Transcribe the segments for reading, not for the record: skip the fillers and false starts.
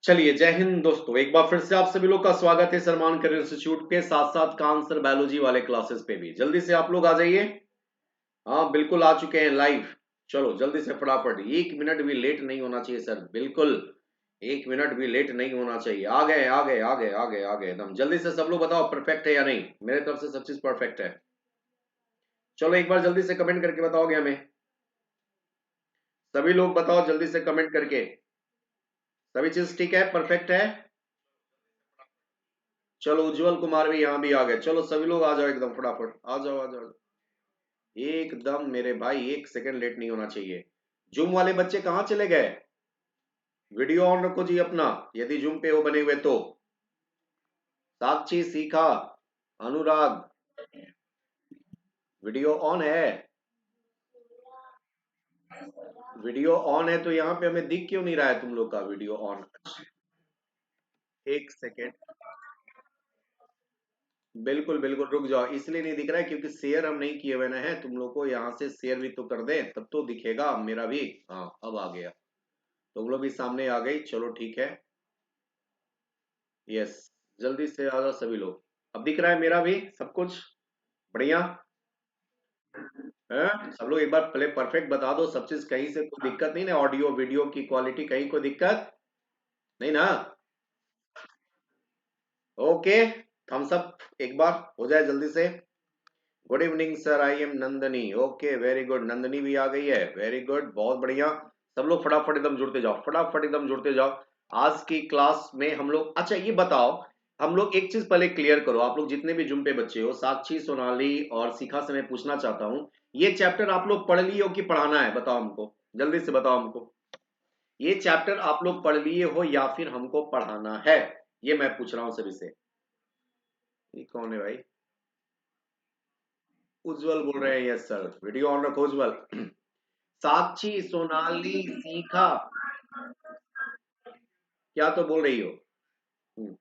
चलिए, जय हिंद दोस्तों। एक बार फिर से आप सभी लोग का स्वागत है सरमान करियर इंस्टीट्यूट के साथ साथ कांसर बायोलॉजी वाले क्लासेस पे भी। जल्दी से आप लोग आ जाइए। हाँ, बिल्कुल आ चुके हैं लाइव। चलो जल्दी से फटाफट, 1 मिनट भी लेट नहीं होना चाहिए सर, बिल्कुल 1 मिनट भी लेट नहीं होना चाहिए। आ गए आ गए आ गए आ गए आ गए एकदम जल्दी से। सब लोग बताओ परफेक्ट है या नहीं। मेरे तरफ से सब चीज परफेक्ट है। चलो एक बार जल्दी से कमेंट करके बताओगे हमें। सभी लोग बताओ जल्दी से कमेंट करके। सभी चीज ठीक है, परफेक्ट है। चलो उज्जवल कुमार भी यहाँ भी आ गए। चलो सभी लोग आ जाओ एकदम फटाफट, आ जाओ आ जाओ एकदम मेरे भाई। 1 सेकंड लेट नहीं होना चाहिए। जूम वाले बच्चे कहाँ चले गए? वीडियो ऑन रखो जी अपना, यदि जूम पे हो बने हुए तो। साक्षी, सीखा, अनुराग, वीडियो ऑन है? वीडियो ऑन है तो यहाँ पे हमें दिख क्यों नहीं रहा है तुम लोग का वीडियो ऑन? 1 सेकेंड, बिल्कुल बिल्कुल रुक जाओ। इसलिए नहीं दिख रहा है क्योंकि शेयर हम नहीं किए हुए ना है। तुम लोग को यहाँ से शेयर भी तो कर दे तब तो दिखेगा मेरा भी। हाँ अब आ गया, तुम लोग भी सामने आ गई। चलो ठीक है। यस, जल्दी से आ जाओ सभी लोग। अब दिख रहा है मेरा भी सब कुछ बढ़िया है। सब लोग एक बार पहले परफेक्ट बता दो सब चीज, कहीं से कोई दिक्कत नहीं ना? ऑडियो वीडियो की क्वालिटी कहीं कोई दिक्कत नहीं ना? ओके, थम्स अप एक बार हो जाए जल्दी से। Good evening sir, I am Nandini. Okay very good, Nandini भी आ गई है। वेरी गुड, बहुत बढ़िया। सब लोग फटाफट एकदम जुड़ते जाओ, फटाफट एकदम जुड़ते जाओ। आज की क्लास में हम लोग, अच्छा ये बताओ, हम लोग एक चीज पहले क्लियर करो। आप लोग जितने भी जुम्पे बच्चे हो, साक्षी, सोनाली और शिखा से मैं पूछना चाहता हूँ, ये चैप्टर आप लोग पढ़ लिए हो कि पढ़ाना है? बताओ हमको, जल्दी से बताओ हमको। ये चैप्टर आप लोग पढ़ लिए हो या फिर हमको पढ़ाना है? ये मैं पूछ रहा हूँ सभी से। ये कौन है भाई? उज्जवल बोल रहे हैं। यस सर, वीडियो ऑन रखो उज्जवल। साक्षी, सोनाली, सीखा, क्या तो बोल रही हो? हम्म,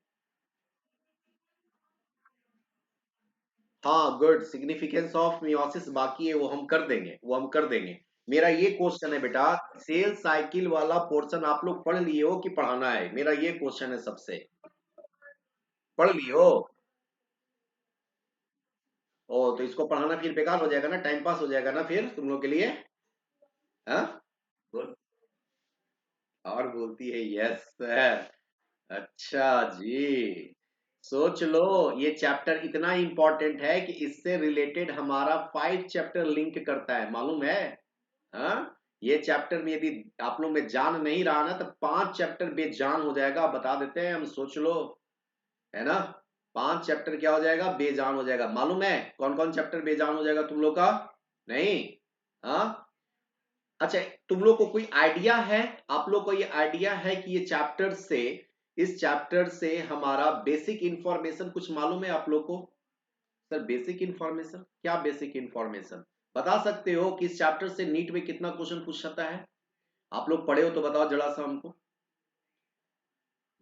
हाँ गुड। सिग्निफिकेंस ऑफ मियोसिस बाकी है, वो हम कर देंगे, वो हम कर देंगे। मेरा ये क्वेश्चन है बेटा, सेल साइकिल वाला पोर्शन आप लोग पढ़ लिए हो कि पढ़ाना है? मेरा ये क्वेश्चन है सबसे। पढ़ लिए हो? ओ तो इसको पढ़ाना फिर बेकार हो जाएगा ना, टाइम पास हो जाएगा ना फिर तुम लोग के लिए। हाँ बोल, और बोलती है यस सर। अच्छा जी, सोच लो। ये चैप्टर इतना इंपॉर्टेंट है कि इससे रिलेटेड हमारा 5 चैप्टर लिंक करता है, मालूम है? हाँ, ये चैप्टर में यदि आप लोग में जान नहीं रहा ना तो 5 चैप्टर बेजान हो जाएगा। बता देते हैं हम, सोच लो, है ना? 5 चैप्टर क्या हो जाएगा? बेजान हो जाएगा। मालूम है कौन कौन चैप्टर बेजान हो जाएगा तुम लोग का? नहीं? हाँ, अच्छा, तुम लोग को कोई आइडिया है? आप लोग को ये आइडिया है कि ये चैप्टर से, इस चैप्टर से हमारा बेसिक इंफॉर्मेशन कुछ मालूम है आप लोग को? सर बेसिक इंफॉर्मेशन क्या? बेसिक इंफॉर्मेशन बता सकते हो कि इस चैप्टर से नीट में कितना क्वेश्चन पूछ सकता है? आप लोग पढ़े हो तो बताओ जरा सा हमको।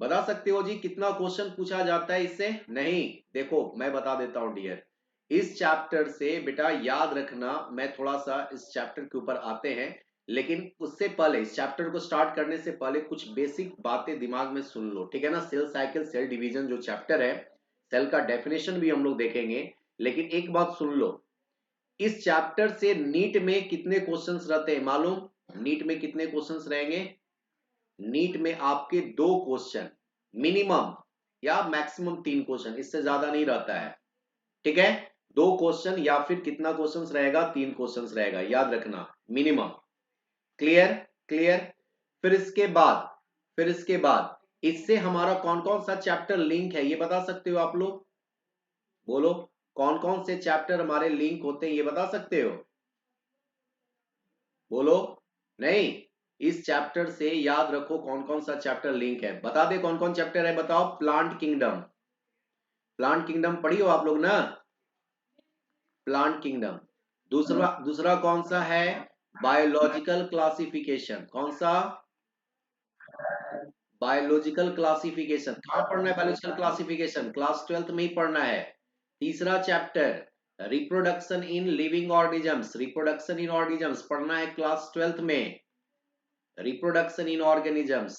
बता सकते हो जी कितना क्वेश्चन पूछा जाता है इससे? नहीं, देखो मैं बता देता हूं डियर। इस चैप्टर से बेटा याद रखना, मैं थोड़ा सा इस चैप्टर के ऊपर आते हैं, लेकिन उससे पहले, इस चैप्टर को स्टार्ट करने से पहले कुछ बेसिक बातें दिमाग में सुन लो, ठीक है ना? सेल साइकिल, सेल डिवीजन जो चैप्टर है, सेल का डेफिनेशन भी हम लोग देखेंगे, लेकिन एक बात सुन लो। इस चैप्टर से नीट में कितने क्वेश्चंस रहते हैं मालूम? नीट में कितने क्वेश्चंस रहेंगे? नीट में आपके 2 क्वेश्चन मिनिमम, या मैक्सिमम 3 क्वेश्चन, इससे ज्यादा नहीं रहता है, ठीक है? 2 क्वेश्चन या फिर कितना क्वेश्चन रहेगा? 3 क्वेश्चन रहेगा, याद रखना, मिनिमम। क्लियर? क्लियर? फिर इसके बाद, फिर इसके बाद इससे हमारा कौन कौन सा चैप्टर लिंक है ये बता सकते हो आप लोग? बोलो, कौन कौन से चैप्टर हमारे लिंक होते हैं ये बता सकते हो? बोलो। नहीं, इस चैप्टर से याद रखो कौन कौन सा चैप्टर लिंक है। बता दे कौन कौन चैप्टर है, बताओ। प्लांट किंगडम, प्लांट किंगडम पढ़ी हो आप लोग ना? Plant kingdom. दूसरा, दूसरा कौन सा है? Biological classification. कौन सा? Biological classification. कहाँ पढ़ना है बायोलॉजिकल क्लासिफिकेशन? क्लास 12th में ही पढ़ना है। तीसरा chapter reproduction in living organisms, reproduction in organisms पढ़ना है क्लास 12th में। रिप्रोडक्शन इन ऑर्गेनिजम्स,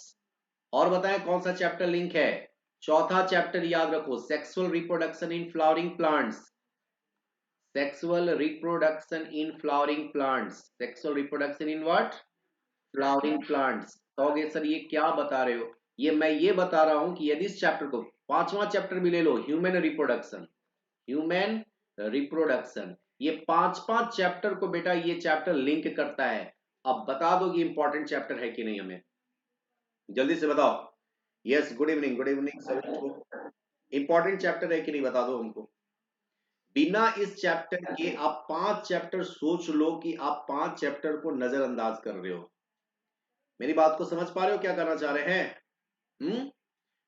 और बताएं कौन सा चैप्टर लिंक है? चौथा चैप्टर याद रखो, sexual reproduction in flowering plants. Sexual reproduction in flowering plants. Sexual reproduction in what? Flowering plants. कहोगे सर ये क्या बता रहे हो? मैं ये बता रहा हूं कि यदि इस चैप्टर को, पांचवा चैप्टर भी ले लो, ह्यूमन रिप्रोडक्शन, ह्यूमन रिप्रोडक्शन, ये पांच पांच चैप्टर को बेटा ये चैप्टर लिंक करता है। अब बता दो कि इंपॉर्टेंट चैप्टर है कि नहीं, हमें जल्दी से बताओ। Yes, good evening, good evening सभी को। इंपॉर्टेंट चैप्टर है कि नहीं बता दो हमको। बिना इस चैप्टर के आप पांच चैप्टर सोच लो कि आप पांच चैप्टर को नजरअंदाज कर रहे हो। मेरी बात को समझ पा रहे हो क्या करना चाह रहे हैं?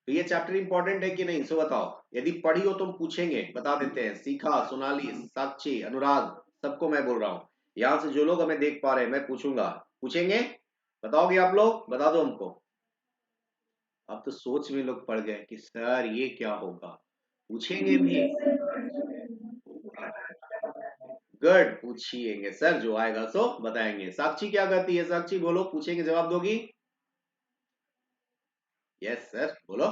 तो ये चैप्टर इंपॉर्टेंट है कि नहीं, सो बताओ। यदि पढ़ी हो तो हम पूछेंगे, बता देते हैं। सीखा, सोनाली, साक्षी, अनुराग, सबको मैं बोल रहा हूँ। यहाँ से जो लोग हमें देख पा रहे हैं मैं पूछूंगा, पूछेंगे, बताओगे आप लोग, बता दो हमको। अब तो सोच में लोग पड़ गए कि सर ये क्या होगा, पूछेंगे भी। गुड, पूछिएंगे सर, जो आएगा सो बताएंगे। साक्षी क्या कहती है? साक्षी बोलो, पूछेंगे जवाब दोगी? यस सर, बोलो।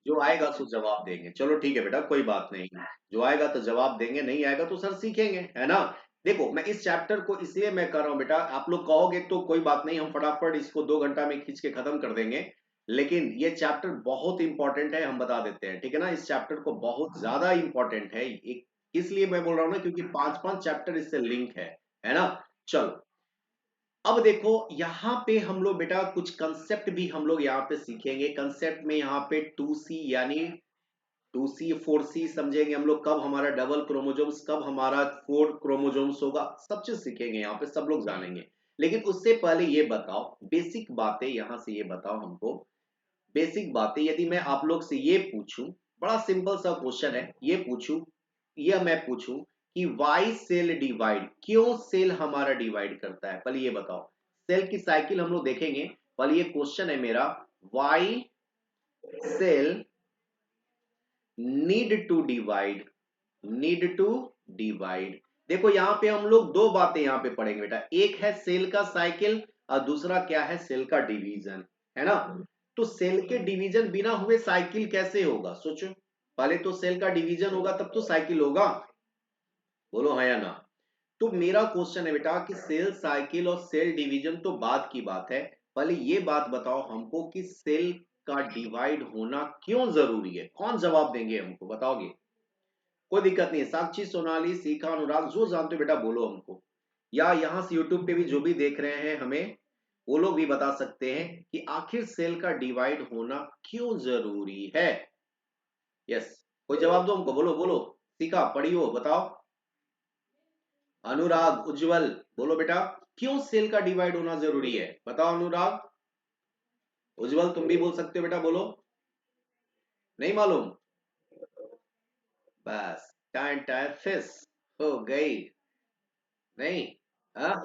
जो आएगा सो जवाब देंगे। चलो ठीक है बेटा, कोई बात नहीं, जो आएगा तो जवाब देंगे, नहीं आएगा तो सर सीखेंगे, है ना। देखो मैं इस चैप्टर को इसलिए मैं कर रहा हूं बेटा, आप लोग कहोगे तो कोई बात नहीं, हम फटाफट इसको 2 घंटा में खींच के खत्म कर देंगे। लेकिन ये चैप्टर बहुत इंपॉर्टेंट है, हम बता देते हैं, ठीक है ना। इस चैप्टर को बहुत ज्यादा इंपॉर्टेंट है, एक इसलिए मैं बोल रहा हूँ ना, क्योंकि पांच पांच चैप्टर इससे लिंक है ना। चलो, अब देखो यहाँ पे हम लोग बेटा कुछ कंसेप्ट भी हम लोग यहाँ पे सीखेंगे। कंसेप्ट में यहाँ पे 2C यानी 2C 4C समझेंगे हम लोग, कब हमारा डबल क्रोमोजोम्स, कब हमारा 4 क्रोमोजोम्स होगा, सब चीज सीखेंगे यहाँ पे, सब लोग जानेंगे। लेकिन उससे पहले ये बताओ बेसिक बातें, यहाँ से ये बताओ हमको बेसिक बातें। यदि मैं आप लोग से ये पूछूं, बड़ा सिंपल सा क्वेश्चन है, ये पूछूं, यह मैं पूछूं कि वाई सेल डिवाइड, क्यों सेल हमारा डिवाइड करता है, पहले ये बताओ। सेल की साइकिल हम लोग देखेंगे, पहले ये क्वेश्चन है मेरा, why cell need to divide, need to divide. देखो यहाँ पे हम लोग दो बातें यहाँ पे पढ़ेंगे बेटा, एक है सेल का साइकिल और दूसरा क्या है, सेल का डिवीजन, है ना। तो सेल के डिवीजन बिना हुए साइकिल कैसे होगा, सोचो। पहले तो सेल का डिवीजन होगा तब तो साइकिल होगा, बोलो हाँ या ना। तो मेरा क्वेश्चन है बेटा कि सेल साइकिल और सेल डिवीजन तो बाद की बात है, पहले ये बात बताओ हमको कि सेल का डिवाइड होना क्यों जरूरी है। कौन जवाब देंगे हमको, बताओगे? कोई दिक्कत नहीं है, साक्षी, सोनाली, सीखा, अनुराग, जो जानते हो बेटा बोलो हमको। या यहाँ से यूट्यूब पे भी जो भी देख रहे हैं हमें, वो लोग भी बता सकते हैं कि आखिर सेल का डिवाइड होना क्यों जरूरी है। यस, कोई जवाब दो हमको, बोलो बोलो। सीखा, पढ़ी हो, बताओ। अनुराग, उज्जवल, बोलो बेटा, क्यों सेल का डिवाइड होना जरूरी है, बताओ अनुराग। उज्जवल तुम भी बोल सकते हो बेटा, बोलो। नहीं मालूम? बस, टाइम टाइम फिस हो गई। नहीं, हाँ,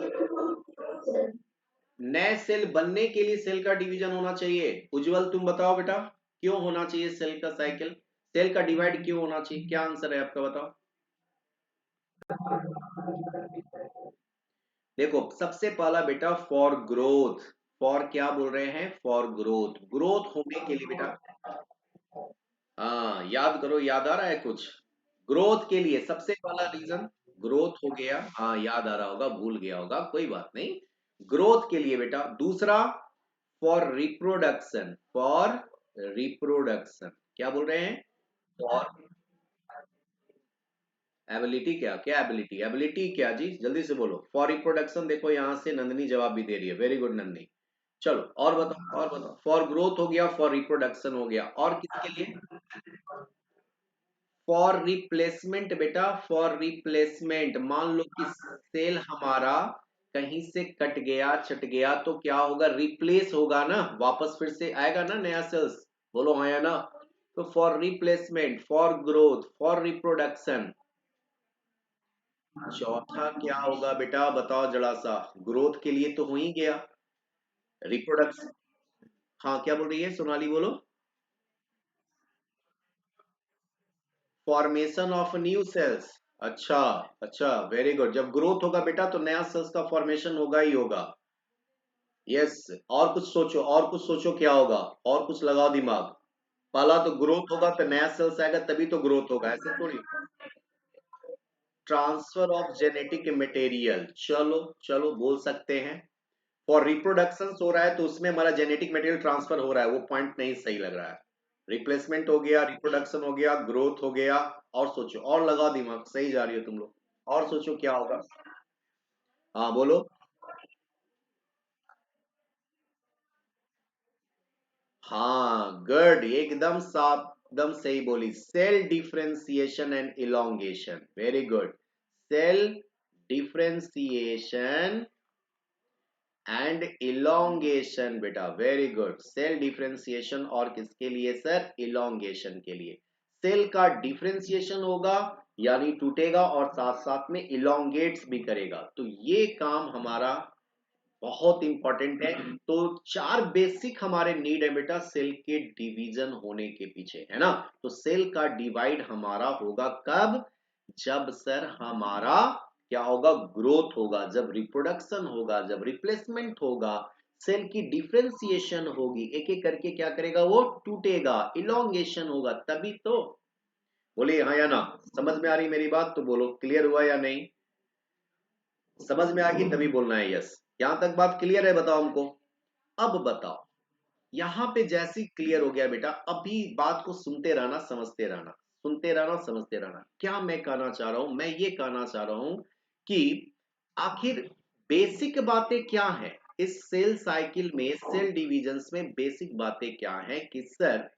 नए सेल बनने के लिए सेल का डिवीजन होना चाहिए। उज्जवल तुम बताओ बेटा, क्यों होना चाहिए सेल का साइकिल, सेल का डिवाइड क्यों होना चाहिए, क्या आंसर है आपका, बताओ। देखो सबसे पहला बेटा, फॉर ग्रोथ। फॉर क्या बोल रहे हैं, फॉर ग्रोथ, ग्रोथ होने के लिए बेटा। हाँ याद करो, याद आ रहा है कुछ? ग्रोथ के लिए सबसे पहला रीजन ग्रोथ हो गया, हाँ याद आ रहा होगा, भूल गया होगा, कोई बात नहीं। ग्रोथ के लिए बेटा। दूसरा, फॉर रिप्रोडक्शन, फॉर रिप्रोडक्शन, क्या बोल रहे हैं, फॉर एबिलिटी, क्या क्या एबिलिटी, एबिलिटी क्या जी, जल्दी से बोलो। फॉर रिप्रोडक्शन, देखो यहाँ से नंदनी जवाब भी दे रही है, वेरी गुड नंदनी। चलो और बताओ, और बताओ। फॉर ग्रोथ हो गया, फॉर रिप्रोडक्शन हो गया, और किसके लिए? फॉर रिप्लेसमेंट बेटा, फॉर रिप्लेसमेंट। मान लो कि सेल हमारा कहीं से कट गया, छट गया, तो क्या होगा, रिप्लेस होगा ना, वापस फिर से आएगा ना नया सेल्स, बोलो हाँ या ना। तो for replacement, for growth, for reproduction. चौथा क्या होगा बेटा, बताओ जरा सा। ग्रोथ के लिए तो हो ही गया, रिप्रोडक्शन। हाँ क्या बोल रही है सोनाली, बोलो। Formation of new sales. अच्छा, अच्छा, वेरी गुड। जब ग्रोथ होगा बेटा तो नया सेल्स का फॉर्मेशन होगा ही होगा। यस। और कुछ सोचो, और कुछ सोचो क्या होगा, और कुछ लगाओ दिमाग। पहला तो ग्रोथ होगा, तो नया सेल्स आएगा तभी तो ग्रोथ होगा, ऐसे थोड़ी। ट्रांसफर ऑफ जेनेटिक मटेरियल, चलो चलो बोल सकते हैं। फॉर रिप्रोडक्शन हो रहा है तो उसमें हमारा जेनेटिक मटेरियल ट्रांसफर हो रहा है, वो पॉइंट नहीं सही लग रहा है। रिप्लेसमेंट हो गया, रिप्रोडक्शन हो गया, ग्रोथ हो गया। और सोचो, और लगाओ दिमाग, सही जा रही हो तुम लोग। और सोचो क्या होगा। हाँ बोलो। हाँ गुड, एकदम साफ, एकदम सही बोली। Cell differentiation and elongation, very good. Cell differentiation and elongation, बेटा वेरी गुड। सेल डिफरेंशिएशन और किसके लिए सर, इलोंगेशन के लिए। सेल का डिफरेंशिएशन होगा यानी टूटेगा, और साथ साथ में इलोंगेट्स भी करेगा, तो ये काम हमारा बहुत इंपॉर्टेंट है। तो चार बेसिक हमारे नीड है बेटा सेल के डिवीजन होने के पीछे, है ना। तो सेल का डिवाइड हमारा होगा कब, जब सर हमारा क्या होगा, ग्रोथ होगा, जब रिप्रोडक्शन होगा, जब रिप्लेसमेंट होगा, सेल की डिफरेंशिएशन होगी, एक एक करके क्या करेगा, वो टूटेगा, इलोंगेशन होगा, तभी तो। बोलिए हाँ या ना। समझ में आ रही मेरी बात तो बोलो, क्लियर हुआ या नहीं। समझ में आ गई तभी बोलना है यस। यहां तक बात क्लियर है, बताओ हमको। अब बताओ, यहां पे जैसी क्लियर हो गया बेटा, अभी बात को सुनते रहना, समझते रहना, सुनते रहना, समझते रहना। क्या मैं कहना चाह रहा हूं, मैं ये कहना चाह रहा हूं कि आखिर बेसिक बातें क्या है इस सेल साइकिल में, सेल डिविजन्स में बेसिक बातें क्या है कि सर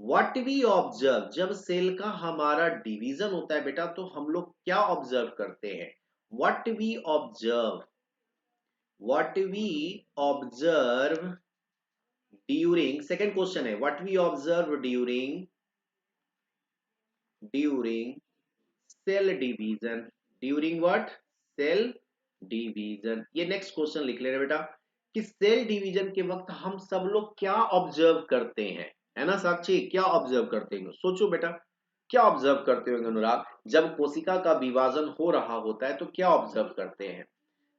व्हाट वी ऑब्जर्व, जब सेल का हमारा डिवीजन होता है बेटा, तो हम लोग क्या ऑब्जर्व करते हैं। What we observe, what we observe during, second question है, what we observe during cell division, during what, cell division. ये नेक्स्ट क्वेश्चन लिख ले रहे बेटा, कि सेल डिवीजन के वक्त हम सब लोग क्या ऑब्जर्व करते हैं, है ना साक्षी, क्या ऑब्जर्व करते हैं, सोचो बेटा। क्या ऑब्जर्व करते होंगे अनुराग, जब कोशिका का विभाजन हो रहा होता है तो क्या ऑब्जर्व करते हैं।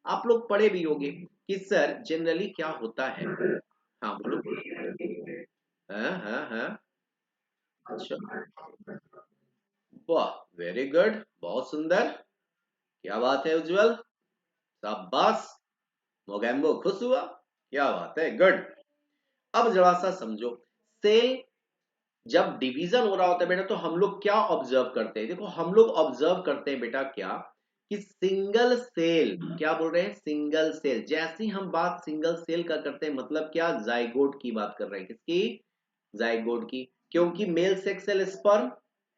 आप लोग पढ़े भी होंगे कि सर जनरली क्या होता है। हाँ बोलो। हाँ हाँ हाँ। अच्छा, वाह, वेरी गुड, बहुत सुंदर। क्या बात है उज्जवल, शाबाश। मोगेम्बो खुश हुआ, क्या बात है, गुड। अब जरा सा समझो, सेल जब डिवीजन हो रहा होता है बेटा, तो हम लोग क्या ऑब्जर्व करते हैं, देखो हम लोग ऑब्जर्व करते हैं बेटा क्या, कि सिंगल सेल, क्या बोल रहे हैं, सिंगल सेल। जैसे ही हम बात सिंगल सेल का करते हैं, मतलब क्या, जाइगोट की बात कर रहे हैं, किसकी, जाइगोट की। क्योंकि मेल सेक्स सेल स्पर्म,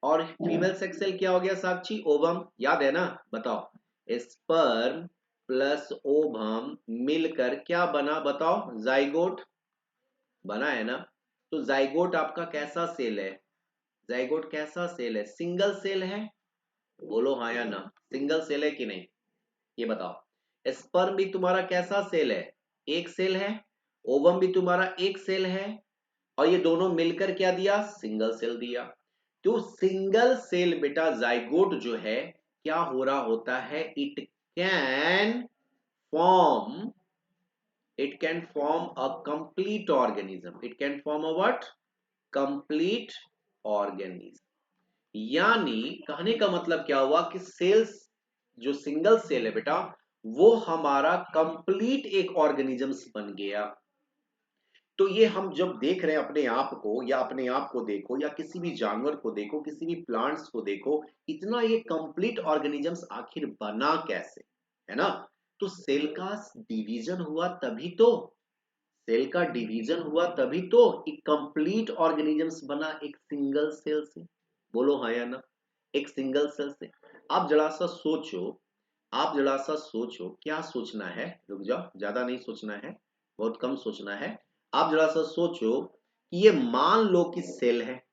और फीमेल सेक्स सेल क्या हो गया साक्षी, ओवम, याद है ना, बताओ। स्पर्म प्लस ओवम मिलकर क्या बना, बताओ, जाइगोट बना, है ना। तो जाइगोट आपका कैसा सेल है, जाइगोट कैसा सेल है, सिंगल सेल है, बोलो हाँ या ना, सिंगल सेल है कि नहीं, ये बताओ। स्पर्म भी तुम्हारा कैसा सेल है, एक सेल है। ओवम भी तुम्हारा एक सेल है, और ये दोनों मिलकर क्या दिया, सिंगल सेल दिया। तो सिंगल सेल बेटा जाइगोट जो है, क्या हो रहा होता है, can form it can form a complete organism, it can form a what, complete organism. यानी कहने का मतलब क्या हुआ कि सेल्स, जो सिंगल सेल है बेटा, वो हमारा कंप्लीट एक ऑर्गेनिजम्स बन गया। तो ये हम जब देख रहे हैं अपने आप को, या अपने आप को देखो, या किसी भी जानवर को देखो, किसी भी प्लांट्स को देखो, इतना ये कंप्लीट ऑर्गेनिजम्स आखिर बना कैसे, है ना। तो सेल का डिवीजन हुआ तभी तो, सेल का डिवीजन हुआ तभी तो एक कंप्लीट ऑर्गेनिजम्स बना एक सिंगल सेल से, बोलो हाँ या ना, एक सिंगल सेल से। आप जरा सा सोचो, आप जरा सा सोचो, क्या सोचना है, रुक जाओ, ज्यादा नहीं सोचना है, बहुत कम सोचना है। आप जरा सा सोचो कि ये मान लो कि सेल है,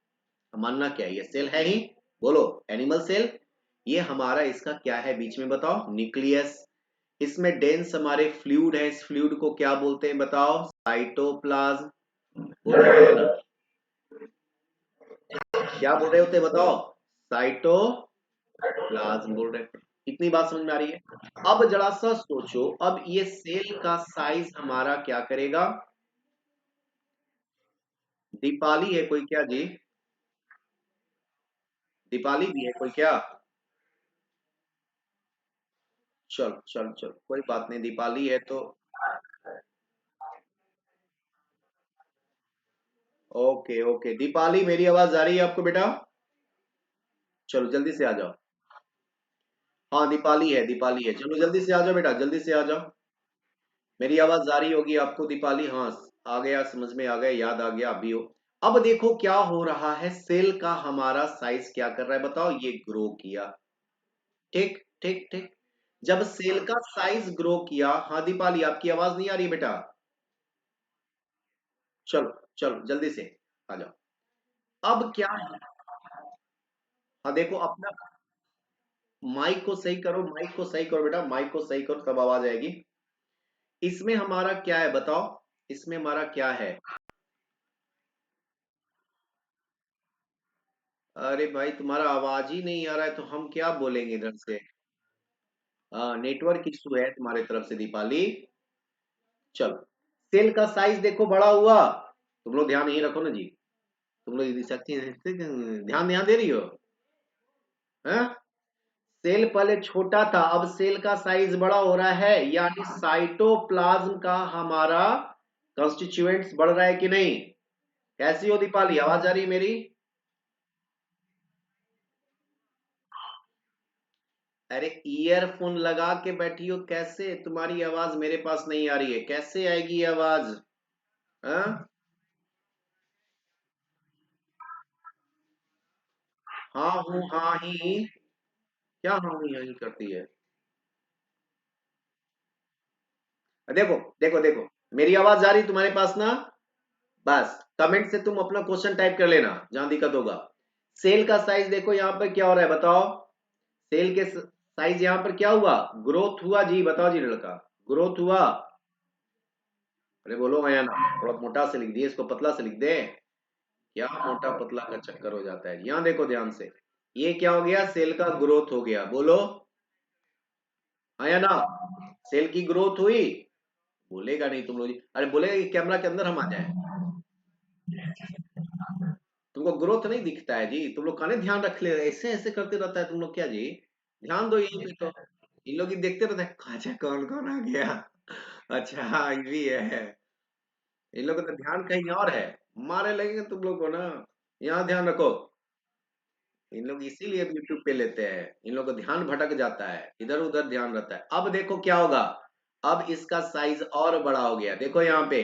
मानना क्या है, ये सेल है ही, बोलो, एनिमल सेल। ये हमारा इसका क्या है बीच में, बताओ, न्यूक्लियस। इसमें डेंस हमारे फ्लूइड है, इस फ्लूइड को क्या बोलते हैं, बताओ, साइटोप्लाज्म। बोल रहे हैं ना, क्या बोल रहे होते हैं, बताओ, साइटोप्लाज्म बोल रहे हैं। इतनी बात समझ में आ रही है? अब जरा सा सोचो, अब ये सेल का साइज हमारा क्या करेगा? दीपाली है कोई क्या जी? दीपाली भी है कोई क्या? चल चल चल, कोई बात नहीं, दीपाली है तो ओके ओके। दीपाली, मेरी आवाज आ रही है आपको बेटा? चलो जल्दी से आ जाओ। हाँ दीपाली है, दीपाली है, चलो जल्दी से आ जाओ बेटा, जल्दी से आ जाओ। मेरी आवाज आ रही होगी आपको दीपाली? हाँ, आ गया, समझ में आ गया, याद आ गया अभी हो। अब देखो क्या हो रहा है, सेल का हमारा साइज क्या कर रहा है बताओ? ये ग्रो किया। ठीक ठीक ठीक। जब सेल का साइज ग्रो किया, हाँ दीपाली आपकी आवाज नहीं आ रही बेटा? चलो चलो जल्दी से आ जाओ। अब क्या है? हाँ देखो अपना माइक को सही करो, माइक को सही करो बेटा, माइक को सही करो तब आवाज आएगी। इसमें हमारा क्या है बताओ? इसमें हमारा क्या है? अरे भाई तुम्हारा आवाज ही नहीं आ रहा है तो हम क्या बोलेंगे इधर से? हाँ नेटवर्क इशू है तुम्हारे तरफ से दीपाली। चलो, सेल का साइज देखो बड़ा हुआ। तुम लोग ध्यान यही रखो ना जी। तुम लोग शक्ति ध्यान ध्यान दे रही हो? हैं? सेल पहले छोटा था, अब सेल का साइज बड़ा हो रहा है, यानी साइटोप्लाज्म का हमारा कंस्टिट्यूएंट्स बढ़ रहा है कि नहीं? कैसी हो दीपाली, आवाज आ रही है मेरी? अरे ईयरफोन लगा के बैठी हो, कैसे तुम्हारी आवाज मेरे पास नहीं आ रही है? कैसे आएगी ये आवाज? हाँ हाँ हूँ हाँ ही। क्या हाँ हूँ हाँ ही करती है? देखो देखो देखो, मेरी आवाज आ रही तुम्हारे पास ना? बस कमेंट से तुम अपना क्वेश्चन टाइप कर लेना जहां दिक्कत होगा। सेल का साइज देखो यहाँ पर क्या हो रहा है बताओ? सेल के साइज यहाँ पर क्या हुआ? ग्रोथ हुआ जी, बताओ जी लड़का। ग्रोथ हुआ? अरे बोलो भैया ना, थोड़ा मोटा से लिख दिए, इसको पतला से लिख दे? क्या मोटा पतला का चक्कर हो जाता है? यहाँ देखो ध्यान से, ये क्या हो गया? सेल का ग्रोथ हो गया, बोलो हाँ या ना? सेल की ग्रोथ हुई? बोलेगा नहीं तुम लोग जी। अरे बोलेगा कि कैमरा के अंदर हम आ जाए। तुमको ग्रोथ नहीं दिखता है जी? तुम लोग कहने ध्यान रख ले, ऐसे ऐसे करते रहता है तुम लोग क्या जी? ध्यान दो यहीं पे तो। इन लोग ही देखते रहते हैं, अच्छा कौन कौन आ गया। अच्छा हाँ ये भी है। इन लोगों का ध्यान कहीं और है। मारे लगेंगे तुम लोग को ना। यहाँ ध्यान रखो। इन लोग इसीलिए यूट्यूब पे लेते हैं, इन लोग का ध्यान भटक जाता है, इधर उधर ध्यान रहता है। अब देखो क्या होगा, अब इसका साइज और बड़ा हो गया, देखो यहाँ पे।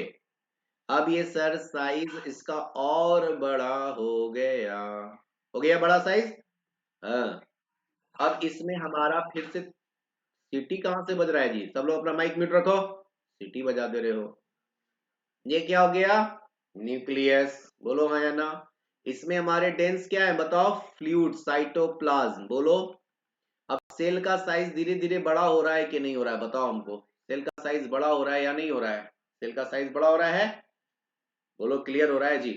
अब ये सर साइज इसका और बड़ा हो गया। हो गया बड़ा साइज? हाँ। अब इसमें हमारा फिर से सीटी कहाँ से बज रहा है जी? सब लोग अपना माइक म्यूट रखो। सीटी बजा दे रहे हो। ये क्या हो गया? न्यूक्लियस। बोलो हाँ या ना? इसमें हमारे डेंस क्या है बताओ? फ्लूइड, साइटोप्लाज्म, बोलो। अब सेल का साइज धीरे धीरे बड़ा हो रहा है कि नहीं हो रहा है बताओ हमको? सेल का साइज बड़ा हो रहा है या नहीं हो रहा है? सेल का साइज बड़ा हो रहा है? बोलो क्लियर हो रहा है जी?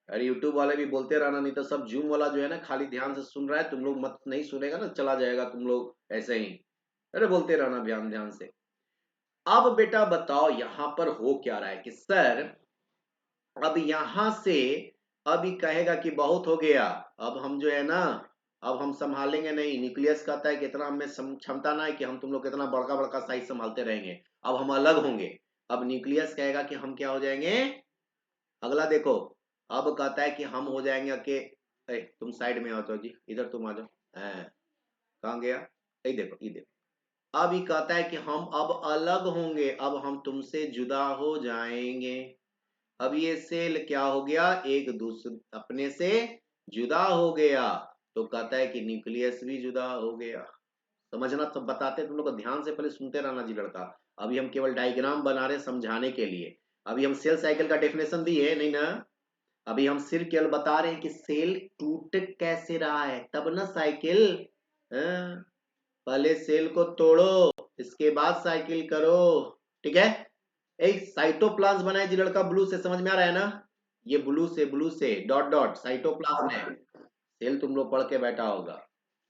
अरे यूट्यूब वाले भी बोलते रहना, नहीं तो सब जूम वाला जो है ना खाली ध्यान से सुन रहा है, तुम लोग मत नहीं सुनेगा ना चला जाएगा तुम लोग ऐसे ही। अरे बोलते रहना ध्यान ध्यान से। अब बेटा बताओ यहाँ पर हो क्या रहा है कि सर अब यहां से अभी कहेगा कि बहुत हो गया, अब हम जो है ना, अब हम संभालेंगे नहीं। न्यूक्लियस कहता है कि इतना हमें क्षमता ना है कि हम तुम लोग कितना बड़का बड़का साइज संभालते रहेंगे, अब हम अलग होंगे। अब न्यूक्लियस कहेगा कि हम क्या हो जाएंगे? अगला देखो, अब कहता है कि हम हो जाएंगे के तुम साइड में आ जाओ जी, इधर तुम आ जाओ। कहाँ गया? ये देखो ये देखो। अब ये कहता है कि हम अब अलग होंगे, अब हम तुमसे जुदा हो जाएंगे। अब ये सेल क्या हो गया? एक दूसरे अपने से जुदा हो गया। तो कहता है कि न्यूक्लियस भी जुदा हो गया। समझना तो बताते तुम लोग को, ध्यान से पहले सुनते रहना जी लड़का। अभी हम केवल डायग्राम बना रहे समझाने के लिए। अभी हम सेल साइकिल का डेफिनेशन दिए नहीं ना? अभी हम सिर्फ केवल बता रहे हैं कि सेल टूट कैसे रहा है, तब ना साइकिल। हाँ? पहले सेल को तोड़ो, इसके बाद साइकिल करो। ठीक है? एक साइटोप्लाज्म बना है जी लड़का, ब्लू से, समझ में आ रहा है ना? ये ब्लू से डॉट डॉट साइटोप्लाज्म है। सेल तुम लोग पढ़ के बैठा होगा।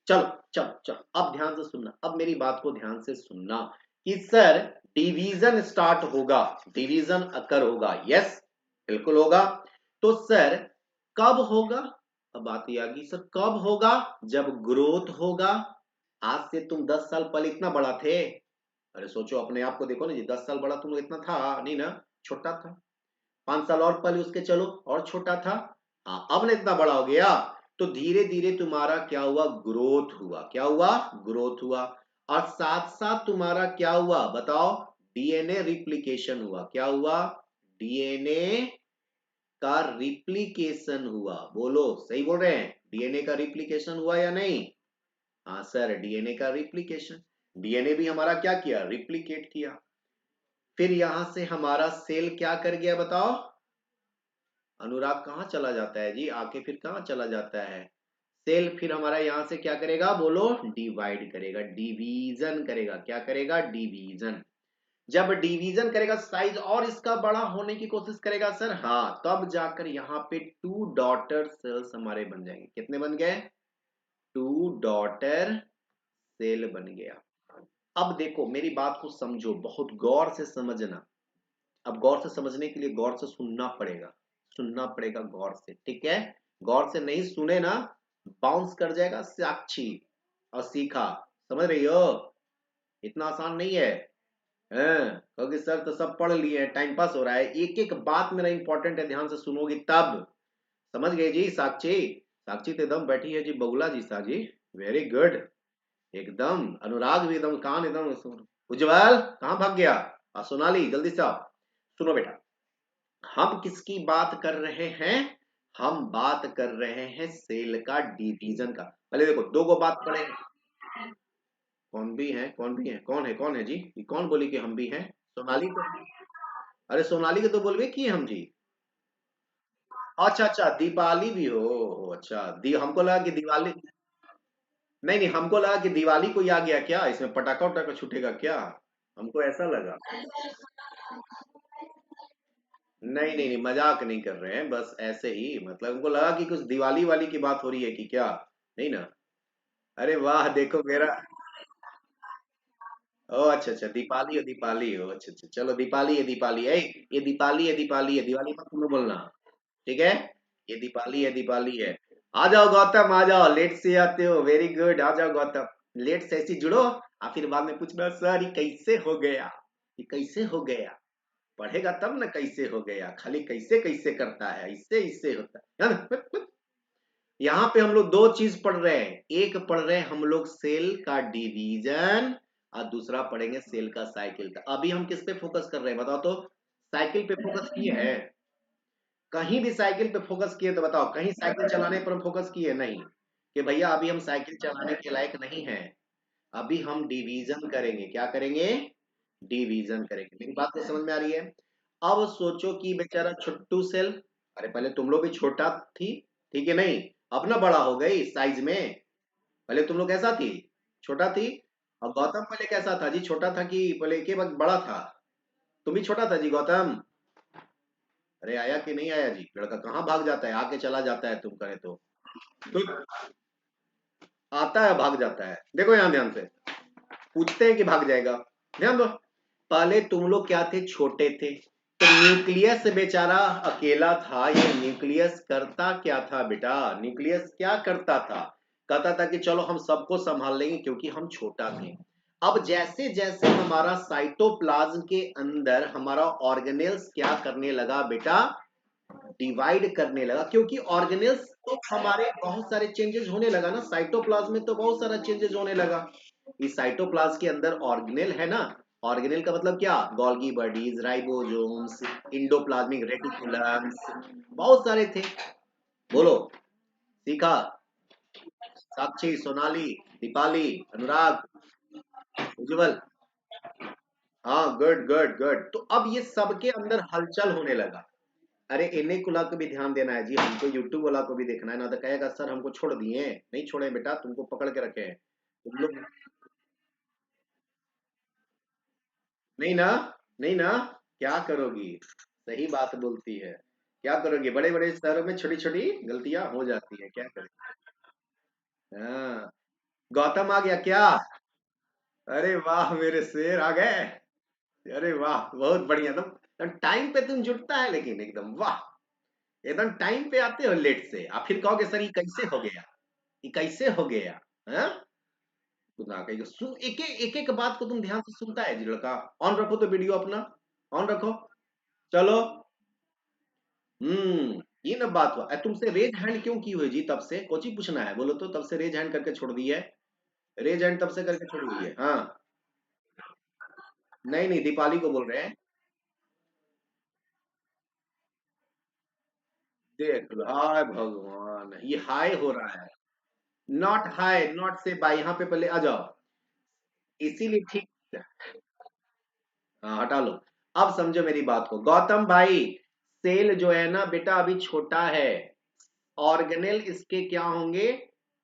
चलो चल चल, अब ध्यान से सुनना, अब मेरी बात को ध्यान से सुनना कि सर डिवीजन स्टार्ट होगा, डिवीजन अकर होगा, यस बिल्कुल होगा। तो सर कब होगा? अब बात ये आ गई सर कब होगा? जब ग्रोथ होगा। आज से तुम 10 साल पहले इतना बड़ा थे? अरे सोचो अपने आप को, देखो ना जी, 10 साल बड़ा तुम लोग इतना था नहीं ना, छोटा था। 5 साल और पहले उसके चलो और छोटा था। हाँ अब ना इतना बड़ा हो गया। तो धीरे धीरे तुम्हारा क्या हुआ? ग्रोथ हुआ। क्या हुआ? ग्रोथ हुआ। और साथ साथ तुम्हारा क्या हुआ बताओ? डीएनए रिप्लिकेशन हुआ। क्या हुआ? डीएनए का रिप्लिकेशन हुआ। बोलो सही बोल रहे हैं? डीएनए का रिप्लिकेशन हुआ या नहीं? हाँ सर, डीएनए का रिप्लिकेशन। डीएनए भी हमारा क्या किया? रिप्लिकेट किया। फिर यहां से हमारा सेल क्या कर गया बताओ? अनुराग कहाँ चला जाता है जी? आके फिर कहाँ चला जाता है? सेल फिर हमारा यहां से क्या करेगा? बोलो, डिवाइड करेगा, डिवीजन करेगा। क्या करेगा? डिवीजन। जब डिवीजन करेगा, साइज और इसका बड़ा होने की कोशिश करेगा सर, हाँ तब जाकर यहाँ पे 2 डॉटर सेल्स हमारे बन जाएंगे। कितने बन गए? 2 डॉटर सेल बन गया। अब देखो मेरी बात को समझो, बहुत गौर से समझना। अब गौर से समझने के लिए गौर से सुनना पड़ेगा, सुनना पड़ेगा गौर से, ठीक है? गौर से नहीं सुने ना, बाउंस कर जाएगा साक्षी और सीखा। समझ रही हो? इतना आसान नहीं है। क्योंकि सर तो सब पढ़ लिए, टाइम पास हो रहा है। एक एक बात मेरा इंपॉर्टेंट है, ध्यान से सुनोगे तब। समझ गए जी? साक्षी, साक्षी तो एकदम बैठी है जी, बगुला जी सा जी। वेरी गुड, एकदम। अनुराग भी एकदम कान एकदम। उज्जवल कहाँ भाग गया? सोनाली जल्दी से आओ। सुनो बेटा, हम किसकी बात कर रहे हैं? हम बात कर रहे हैं सेल का डिवीजन का। पहले देखो दो गो बात पड़े। कौन भी है? कौन भी है? कौन है? कौन है जी? ये कौन बोली कि हम भी हैं? सोनाली को। अरे सोनाली के तो बोलबे किए हम जी। अच्छा अच्छा, दीपाली भी हो। अच्छा हमको लगा कि दिवाली। नहीं नहीं, हमको लगा कि दिवाली को ही आ गया क्या, इसमें पटाखा उटाखा छूटेगा क्या? हमको ऐसा लगा। नहीं नहीं नहीं, मजाक नहीं कर रहे हैं, बस ऐसे ही, मतलब हमको लगा कि कुछ दिवाली वाली की बात हो रही है कि क्या। नहीं ना? अरे वाह, देखो मेरा। ओ अच्छा अच्छा, दीपाली हो, दीपाली हो, अच्छा अच्छा, चलो दीपाली है, दीपाली है। ये दीपाली है, दीपाली है, दिवाली मत तुम लोग बोलना, ठीक है? ये दीपाली है, दीपाली है। आ जाओ गौतम, आ जाओ, लेट से आते हो, वेरी गुड, आ जाओ गौतम। लेट से ऐसी जुड़ो, और फिर बाद में पूछना सर ये कैसे हो गया, ये कैसे हो गया। पढ़ेगा तब ना कैसे हो गया, खाली कैसे कैसे करता है, इससे इससे होता है ना? यहाँ पे हम लोग दो चीज पढ़ रहे हैं, एक पढ़ रहे हैं हम लोग सेल का डिवीजन, और दूसरा पढ़ेंगे सेल का साइकिल का। अभी हम किस पे फोकस कर रहे हैं बताओ तो? साइकिल पे फोकस किए हैं? कहीं भी साइकिल पे फोकस किए तो बताओ, कहीं साइकिल चलाने पर हम फोकस किए नहीं कि भैया अभी हम साइकिल चलाने के लायक नहीं है। अभी हम डिवीजन करेंगे। क्या करेंगे? डिवीजन करेंगे। मेरी बात तो समझ में आ रही है? अब सोचो कि बेचारा छुट्टू सेल, अरे पहले तुम लोग भी छोटा थी, ठीक है नहीं? अब ना बड़ा हो गई साइज में। पहले तुम लोग कैसा थी? छोटा थी। और गौतम पहले कैसा था जी? छोटा था कि पहले के वक्त बड़ा था? तुम भी छोटा था जी गौतम। अरे आया कि नहीं आया जी? लड़का कहाँ भाग जाता है, आके चला जाता है तुम कहे तो आता है भाग जाता है। देखो यहाँ ध्यान से, पूछते हैं कि भाग जाएगा। ध्यान दो, पहले तुम लोग क्या थे? छोटे थे। तो न्यूक्लियस बेचारा अकेला था। ये न्यूक्लियस करता क्या था बेटा? न्यूक्लियस क्या करता था? कहता था कि चलो हम सबको संभाल लेंगे क्योंकि हम छोटा थे। अब जैसे जैसे हमारा साइटोप्लाज्म के अंदर हमारा ऑर्गेनेल्स क्या करने लगा बेटा? डिवाइड करने लगा, क्योंकि ऑर्गेनेल्स तो हमारे बहुत सारे चेंजेस होने लगा ना, साइटोप्लाज्म में तो बहुत सारा चेंजेस होने लगा। इस साइटोप्लाज्म के अंदर ऑर्गेनेल है ना। ऑर्गेनेल का मतलब क्या? Golgi bodies, ribosomes, endoplasmic reticulums, बहुत सारे थे। बोलो, सीखा? साक्षी, सोनाली, दीपाली, अनुराग, उज्जवल। हाँ गुड गुड गुड। तो अब ये सबके अंदर हलचल होने लगा। अरे इन्हें कुला को भी ध्यान देना है जी, हमको यूट्यूब वाला को भी देखना है ना, तो कहेगा सर हमको छोड़ दिए। नहीं छोड़े बेटा, तुमको पकड़ के रखे हैं तुम लोग। नहीं ना? नहीं ना? क्या करोगी? सही बात बोलती है। क्या करोगी? बड़े बड़े शहरों में छोटी छोटी गलतियां हो जाती है, क्या करें? हाँ, गौतम आ गया क्या? अरे वाह मेरे शेर आ गए। अरे वाह बहुत बढ़िया। तुम टाइम पे तुम जुटता है लेकिन एकदम वाह। एकदम टाइम पे आते हो लेट से, आप फिर कहोगे सर ये कैसे हो गया, ये कैसे हो गया। हाँ सुना कहीं सुन, एक एक बात को तुम ध्यान से सुनता है जी लड़का। ऑन रखो तो वीडियो अपना, ऑन रखो। चलो। ये ना बात हुआ। तुमसे रेज हैंड क्यों की हुई जी तब से, कोची पूछना है बोलो तो, तब से रेज हैंड करके छोड़ दी है। रेज हैंड तब से करके छोड़ी हुई है। हाँ नहीं नहीं दीपाली को बोल रहे हैं। देख लो हाय भगवान, ये हाय हो रहा है। नॉट हाय, नॉट से बाय, यहाँ पे पहले आ जाओ। इसीलिए ठीक। हाँ हटा लो। अब समझो मेरी बात को गौतम भाई। सेल जो है ना बेटा अभी छोटा है। ऑर्गेनेल इसके क्या होंगे,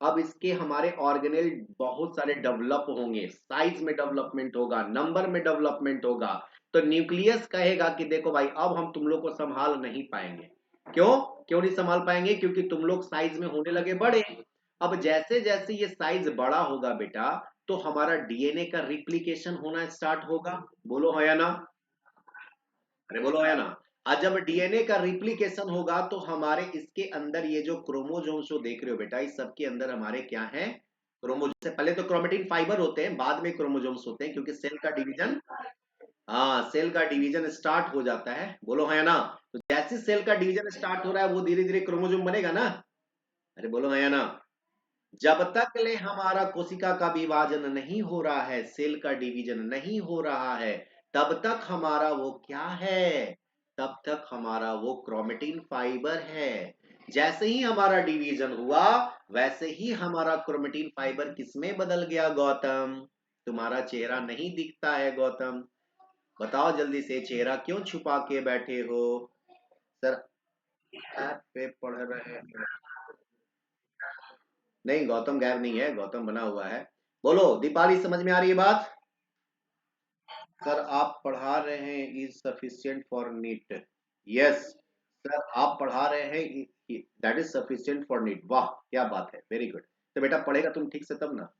अब इसके हमारे ऑर्गेनेल बहुत सारे डेवलप होंगे, साइज में डेवलपमेंट होगा, नंबर में डेवलपमेंट होगा। तो न्यूक्लियस कहेगा कि देखो भाई अब हम तुम लोग को संभाल नहीं पाएंगे। क्यों? क्यों नहीं संभाल पाएंगे? क्योंकि तुम लोग साइज में होने लगे बड़े। अब जैसे जैसे ये साइज बड़ा होगा बेटा, तो हमारा डीएनए का रिप्लिकेशन होना स्टार्ट होगा। बोलो है या ना? अरे बोलो है ना? आज जब डीएनए का रिप्लिकेशन होगा तो हमारे इसके अंदर ये जो क्रोमोसोम्स जो देख रहे हो बेटा, इस सबके अंदर हमारे क्या है, क्रोमोसोम से पहले तो क्रोमेटिन फाइबर होते हैं, बाद में क्रोमोसोम्स होते हैं, क्योंकि सेल का डिवीजन, हाँ सेल का डिवीजन स्टार्ट हो जाता है। बोलो है ना? तो जैसे सेल का डिवीजन स्टार्ट हो रहा है वो धीरे धीरे क्रोमोसोम बनेगा ना। अरे बोलो है ना? जब तक ले हमारा कोशिका का विभाजन नहीं हो रहा है, सेल का डिवीजन नहीं हो रहा है, तब तक हमारा वो क्या है, तब तक हमारा वो क्रोमेटिन फाइबर है। जैसे ही हमारा डिवीजन हुआ वैसे ही हमारा क्रोमेटिन फाइबर किसमें बदल गया गौतम? तुम्हारा चेहरा नहीं दिखता है गौतम। बताओ जल्दी से, चेहरा क्यों छुपा के बैठे हो? सर ऐप पे पढ़ रहे हैं। नहीं गौतम गायब नहीं है, गौतम बना हुआ है। बोलो दीपाली समझ में आ रही है बात? सर आप पढ़ा रहे हैं is sufficient for NEET. Yes sir आप पढ़ा रहे हैं that is sufficient for NEET. वाह क्या बात है, वेरी गुड। तो बेटा पढ़ेगा तुम ठीक से तब ना।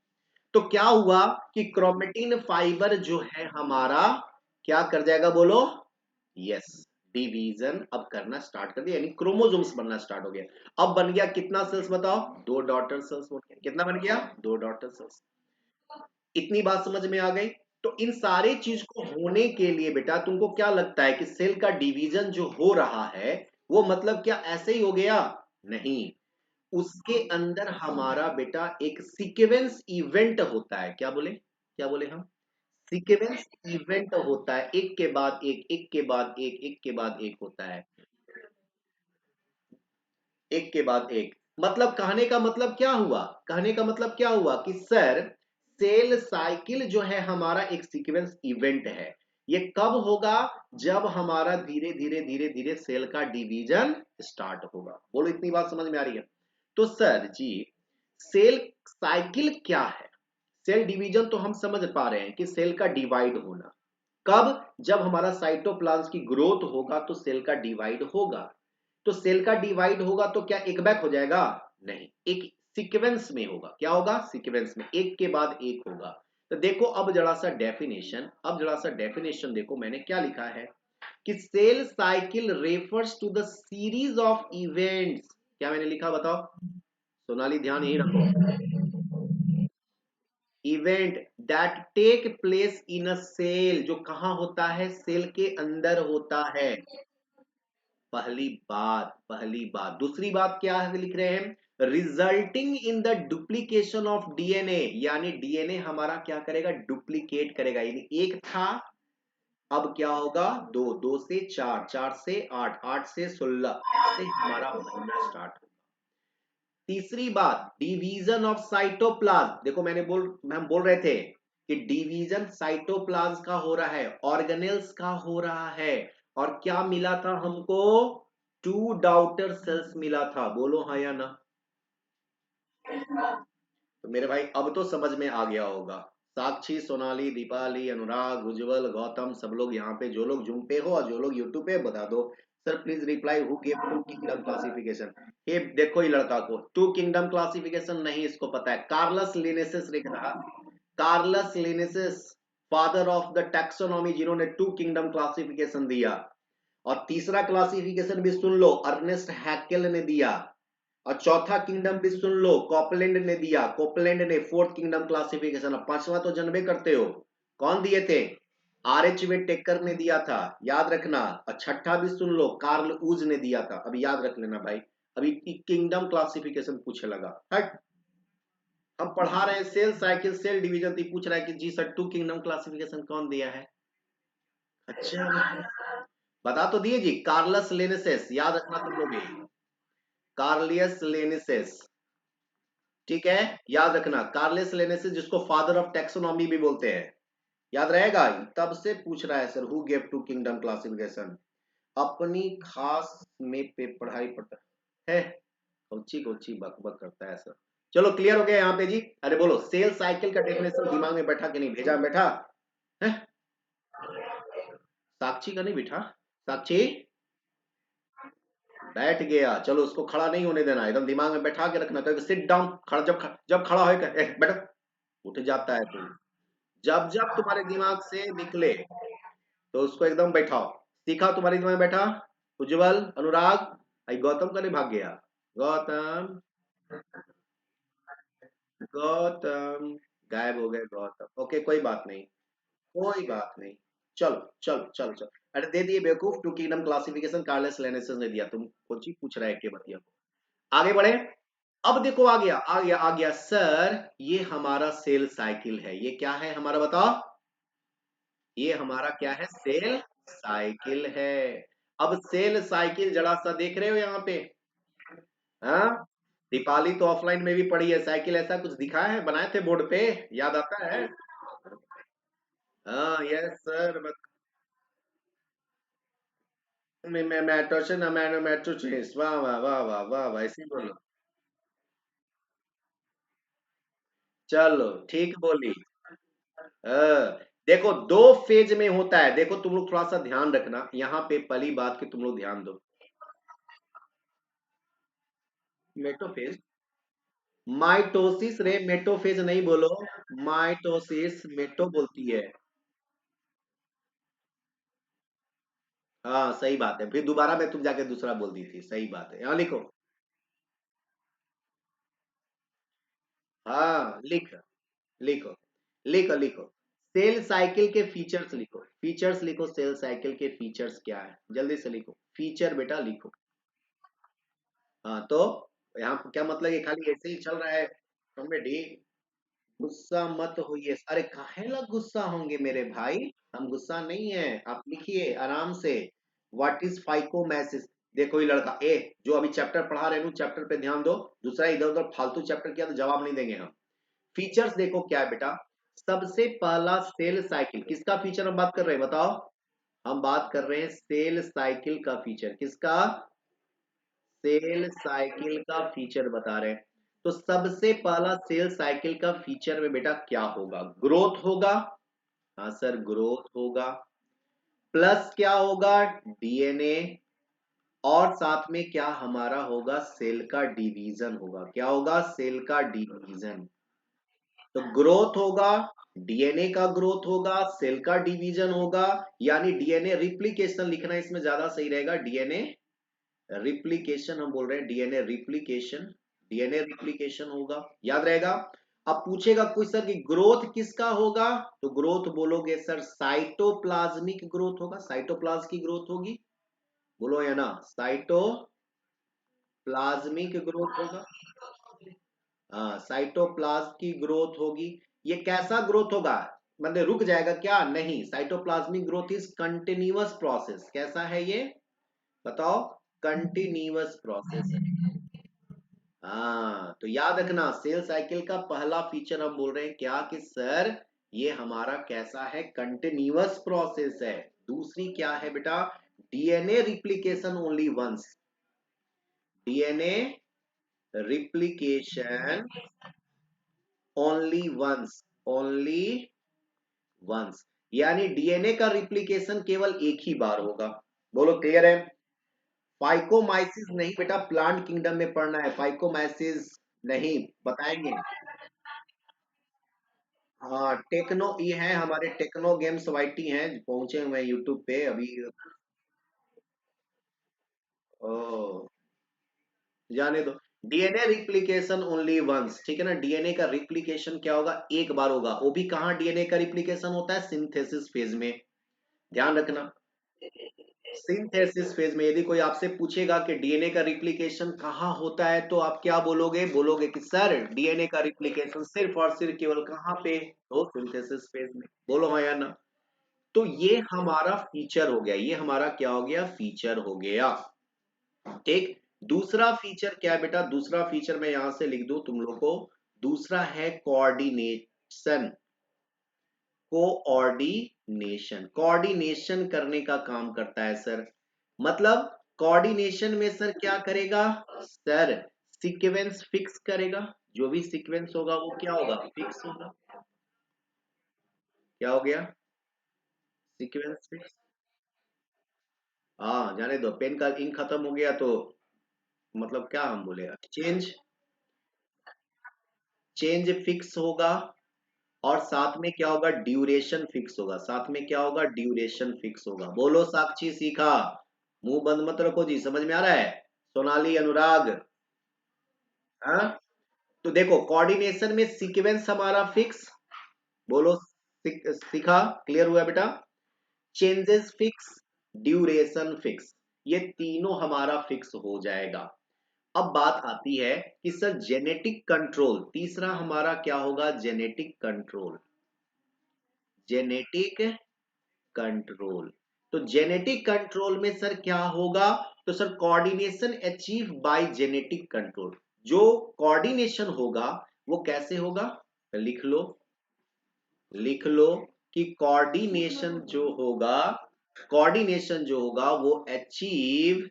तो क्या हुआ कि क्रोमेटिन फाइबर जो है हमारा क्या कर जाएगा बोलो? यस डिवीजन अब करना स्टार्ट कर दिया, यानी क्रोमोसोम्स बनना स्टार्ट हो गया। अब बन गया कितना सेल्स बताओ? दो डॉटर सेल्स बन गया। कितना बन गया? दो डॉटर सेल्स। इतनी बात समझ में आ गई? तो इन सारे चीज को होने के लिए बेटा तुमको क्या लगता है कि सेल का डिवीजन जो हो रहा है वो मतलब क्या ऐसे ही हो गया? नहीं, उसके अंदर हमारा बेटा एक सीक्वेंस इवेंट होता है। क्या बोले, क्या बोले हम? सीक्वेंस इवेंट होता है, एक के बाद एक, एक के बाद एक, एक के बाद एक होता है। एक के बाद एक मतलब कहने का मतलब क्या हुआ, कहने का मतलब क्या हुआ कि सर सेल साइकिल जो है हमारा एक सीक्वेंस इवेंट है। ये कब होगा? जब हमारा धीरे धीरे धीरे धीरे सेल का डिवीजन स्टार्ट होगा। बोलो इतनी बात समझ में आ रही है? तो सर जी सेल साइकिल क्या है? सेल डिवीजन तो हम समझ पा रहे हैं कि सेल का डिवाइड होना। कब? जब हमारा साइटोप्लाज्म की ग्रोथ होगा तो सेल का डिवाइड होगा। तो सेल का डिवाइड होगा तो क्या एक बैक हो जाएगा? नहीं, एक सीक्वेंस में होगा। क्या होगा? सीक्वेंस में, एक के बाद एक होगा। तो देखो अब जरा सा डेफिनेशन, अब जरा सा डेफिनेशन देखो मैंने क्या लिखा है कि cell cycle refers to the series of events. क्या मैंने लिखा बताओ? सोनाली ध्यान यही रखो। Event that take place in a cell, जो कहां होता है? सेल के अंदर होता है। पहली बात, पहली बात। दूसरी बात क्या है लिख रहे हैं? Resulting in the duplication of DNA, यानी डीएनए हमारा क्या करेगा? डुप्लीकेट करेगा। यानी एक था अब क्या होगा? दो, दो से चार, चार से आठ, आठ से 16, ऐसे हमारा बनना स्टार्ट। तीसरी बात डिवीजन ऑफ साइटोप्लाज्म। देखो मैंने हम बोल रहे थे कि डिवीजन साइटोप्लाज्म का हो रहा है, ऑर्गेनेल्स का हो रहा है। और क्या मिला था हमको? टू डाउटर सेल्स मिला था। बोलो हाँ या ना? तो मेरे भाई अब तो समझ में आ गया होगा। साक्षी, सोनाली, दीपाली, अनुराग, उज्जवल, गौतम, सब लोग यहाँ पे जो लोग जूम पे हो और जो लोग यूट्यूब पे बता दो sir please reply who give two kingdom classification. ये देखो ये लड़का को टू किंगडम क्लासिफिकेशन नहीं इसको पता है। कार्लस लिनेसिस लिख रहा, Carolus Linnaeus father of the taxonomy जिन्होंने टू किंगडम क्लासिफिकेशन दिया। और तीसरा क्लासिफिकेशन भी सुन लो, अर्नेस्ट हैकेल ने दिया। और चौथा किंगडम भी सुन लो, कॉपलैंड ने दिया, कॉपलैंड ने फोर्थ किंगडम क्लासिफिकेशन। अब पांचवा तो जानबे करते हो कौन दिए थे, आरएच टेकर ने दिया था, याद रखना। और छठा भी सुन लो, कार्ल ऊज ने दिया था। अभी याद रख लेना भाई, अभी किंगडम क्लासिफिकेशन पूछे लगा। हट, हम पढ़ा रहे हैं सेल साइकिल सेल डिवीजन, तो पूछ रहा है कि जी सर टू किंगडम क्लासिफिकेशन कौन दिया है। अच्छा बता तो दिए जी, कार्लस लेनेसेस, याद रखना तुम लोग भी, कार्लियस लेनेसेस, ठीक है, याद रखना। कार्लियस लेनेसेस जिसको फादर ऑफ टैक्सोनॉमी भी बोलते हैं, याद रहेगा। तब से पूछ रहा है sir who gave two kingdom classification. अपनी खास में पे पढ़ाई पड़ता है, कोची कोची बक बक करता है सर। चलो क्लियर हो गया यहाँ पे जी। अरे बोलो सेल साइकिल का डेफिनेशन दिमाग में बैठा कि नहीं, भेजा बैठा है, साक्षी का नहीं बैठा, साक्षी बैठ गया, चलो उसको खड़ा नहीं होने देना, एकदम दिमाग में बैठा के रखना। कभी सिट डाउन, खड़ा जब खड़ा हो बैठो, उठ जाता है तुम। जब जब तुम्हारे दिमाग से निकले तो उसको एकदम बैठाओ। सीखा तुम्हारे दिमाग में बैठा, उज्जवल, अनुराग, आई गौतम का नहीं भाग गया, गौतम, गौतम गायब हो गए गौतम। ओके कोई बात नहीं, कोई बात नहीं, चलो चलो चलो चलो। अरे दे दिए बेवकूफ, टू किंगडम क्लासिफिकेशन कार्लेस लेनेसिस ने दिया, तुम कौन चीज पूछ रहा है के बतिया को। आगे बढ़े। अब देखो आ गया आ गया आ गया सर, ये हमारा सेल साइकिल है। ये क्या है हमारा बताओ, ये हमारा क्या है, सेल साइकिल है। अब सेल साइकिल जरा सा देख रहे हो यहाँ पे, हाँ, दीपाली तो ऑफलाइन में भी पढ़ी है, साइकिल ऐसा कुछ दिखाया है, बनाए थे बोर्ड पे, याद आता है। हाँ यस सर, मैं मेट्रो से ना, मैंने मेट्रो से, वाह वाह वाह वाह वाह वाह, ऐसे ही बोलो। चलो ठीक बोली। देखो दो फेज में होता है, देखो तुम लोग थोड़ा सा ध्यान रखना यहाँ पे, पहली बात की तुम लोग ध्यान दो। मेटोफेज, माइटोसिस रे, मेटोफेज नहीं बोलो, माइटोसिस मेटो बोलती है। हाँ सही बात है, फिर दोबारा में तुम जाके दूसरा बोल दी थी, सही बात है, यहाँ लिखो। हाँ लिख, लिखो लिखो लिखो, सेल साइकिल के फीचर्स लिखो, फीचर्स लिखो, सेल साइकिल के फीचर्स क्या है, जल्दी से लिखो, फीचर बेटा लिखो। हाँ तो यहाँ पे क्या मतलब, ये खाली ऐसे ही चल रहा है कॉमेडी। गुस्सा मत होइए, अरे काहे ला गुस्सा होंगे मेरे भाई, हम गुस्सा नहीं है, आप लिखिए आराम से। व्हाट इज फाइकोमैसिस, देखो ये लड़का ए जो अभी चैप्टर पढ़ा रहे हैं, चैप्टर पे ध्यान दो, दूसरा इधर उधर फालतू चैप्टर किया तो जवाब नहीं देंगे हम। फीचर्स देखो क्या है बेटा, सबसे पहला सेल साइकिल, किसका फीचर हम बात कर रहे हैं बताओ, हम बात कर रहे हैं सेल साइकिल का फीचर, किसका, सेल साइकिल का फीचर बता रहे हैं। तो सबसे पहला सेल साइकिल का फीचर में बेटा क्या होगा, ग्रोथ होगा। हाँ सर ग्रोथ होगा, प्लस क्या होगा, डीएनए, और साथ में क्या हमारा होगा, सेल का डिवीजन होगा। क्या होगा, सेल का डिवीजन। तो ग्रोथ होगा, डीएनए का ग्रोथ होगा, सेल का डिवीजन होगा, यानी डीएनए रिप्लिकेशन लिखना इसमें ज्यादा सही रहेगा, डीएनए रिप्लिकेशन हम बोल रहे हैं, डीएनए रिप्लिकेशन, डीएनए रिप्लिकेशन होगा, याद रहेगा। अब पूछेगा कोई सर कि ग्रोथ किसका होगा, तो ग्रोथ बोलोगे सर साइटोप्लाज्मिक ग्रोथ होगा, साइटोप्लाज्म की ग्रोथ होगी, बोलो या ना, साइटोप्लाज्मिक ग्रोथ होगा। हाँ साइटोप्लाज्म की ग्रोथ होगी। ये कैसा ग्रोथ होगा, मतलब रुक जाएगा क्या, नहीं, cytoplasmic growth is continuous process, कैसा है ये बताओ, कंटिन्यूअस प्रोसेस है। हाँ तो याद रखना, सेल साइकिल का पहला फीचर हम बोल रहे हैं क्या, कि सर ये हमारा कैसा है, कंटिन्यूअस प्रोसेस है। दूसरी क्या है बेटा, DNA replication only once, DNA replication only once, only once, यानी डीएनए का रिप्लिकेशन केवल एक ही बार होगा। बोलो क्लियर है। फाइकोमाइसिस नहीं बेटा, प्लांट किंगडम में पढ़ना है, फाइकोमाइसिस नहीं बताएंगे। हाँ टेक्नो, ये है हमारे टेक्नो गेम्स वाईटी हैं, पहुंचे हुए यूट्यूब पे अभी। ओ, जाने दो। डीएनए रिप्लिकेशन ओनली वंस, ठीक है ना। डीएनए का रिप्लिकेशन क्या होगा, एक बार होगा, वो भी कहाँ डीएनए का रिप्लिकेशन होता है, सिंथेसिस फेज में, ध्यान रखना। सिंथेसिस फेज में यदि कोई आपसे पूछेगा कि डीएनए का रिप्लिकेशन कहाँ होता है, तो आप क्या बोलोगे, बोलोगे कि सर डीएनए का रिप्लिकेशन सिर्फ और सिर्फ केवल कहाँ पे, तो सिंथेसिस फेज में। बोलो हाँ या ना। तो ये हमारा फीचर हो गया, ये हमारा क्या हो गया, फीचर हो गया। ठीक। दूसरा फीचर क्या है बेटा, दूसरा फीचर मैं यहां से लिख दूं तुम लोग को, दूसरा है कोऑर्डिनेशन। कोऑर्डिनेशन, कोऑर्डिनेशन करने का काम करता है सर। मतलब कोऑर्डिनेशन में सर क्या करेगा, सर सीक्वेंस फिक्स करेगा, जो भी सीक्वेंस होगा वो क्या होगा, फिक्स होगा। क्या हो गया, सीक्वेंस फिक्स। हाँ जाने दो, पेन का इंक खत्म हो गया तो मतलब क्या हम बोलेगा, चेंज, चेंज फिक्स होगा। और साथ में क्या होगा, ड्यूरेशन फिक्स होगा, साथ में क्या होगा, ड्यूरेशन फिक्स होगा। बोलो साक्षी सीखा, मुंह बंद मत रखो जी, समझ में आ रहा है, सोनाली अनुराग। हाँ तो देखो कोऑर्डिनेशन में सीक्वेंस हमारा फिक्स, बोलो सीखा, क्लियर हुआ बेटा। चेंजेस फिक्स, ड्यूरेशन फिक्स, ये तीनों हमारा फिक्स हो जाएगा। अब बात आती है कि सर जेनेटिक कंट्रोल, तीसरा हमारा क्या होगा, जेनेटिक कंट्रोल, जेनेटिक कंट्रोल। तो जेनेटिक कंट्रोल में सर क्या होगा, तो sir coordination achieve by genetic control. जो कोऑर्डिनेशन होगा वो कैसे होगा, लिख लो, लिख लो कि कोऑर्डिनेशन जो होगा, कोऑर्डिनेशन जो होगा वो achieve,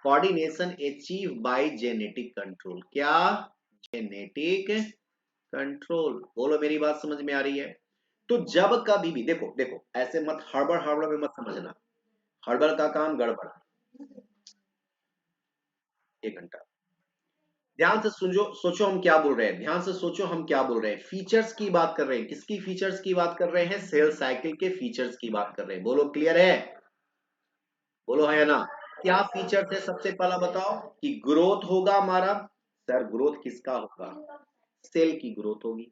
coordination achieve by genetic control. क्या, जेनेटिक कंट्रोल। बोलो मेरी बात समझ में आ रही है। तो जब कभी भी देखो, देखो ऐसे मत हड़बड़ हड़बड़ में मत समझना, हड़बड़ का काम गड़बड़। एक घंटा ध्यान से सुनो, सोचो हम क्या बोल रहे हैं, ध्यान से सोचो हम क्या बोल रहे हैं। फीचर्स की बात कर रहे हैं, किसकी फीचर्स की बात कर रहे हैं, सेल साइकिल के फीचर्स की बात कर रहे हैं। बोलो क्लियर है, बोलो है ना। क्या फीचर्स है, सबसे पहला बताओ कि ग्रोथ होगा हमारा, सर ग्रोथ किसका होगा, सेल की ग्रोथ होगी।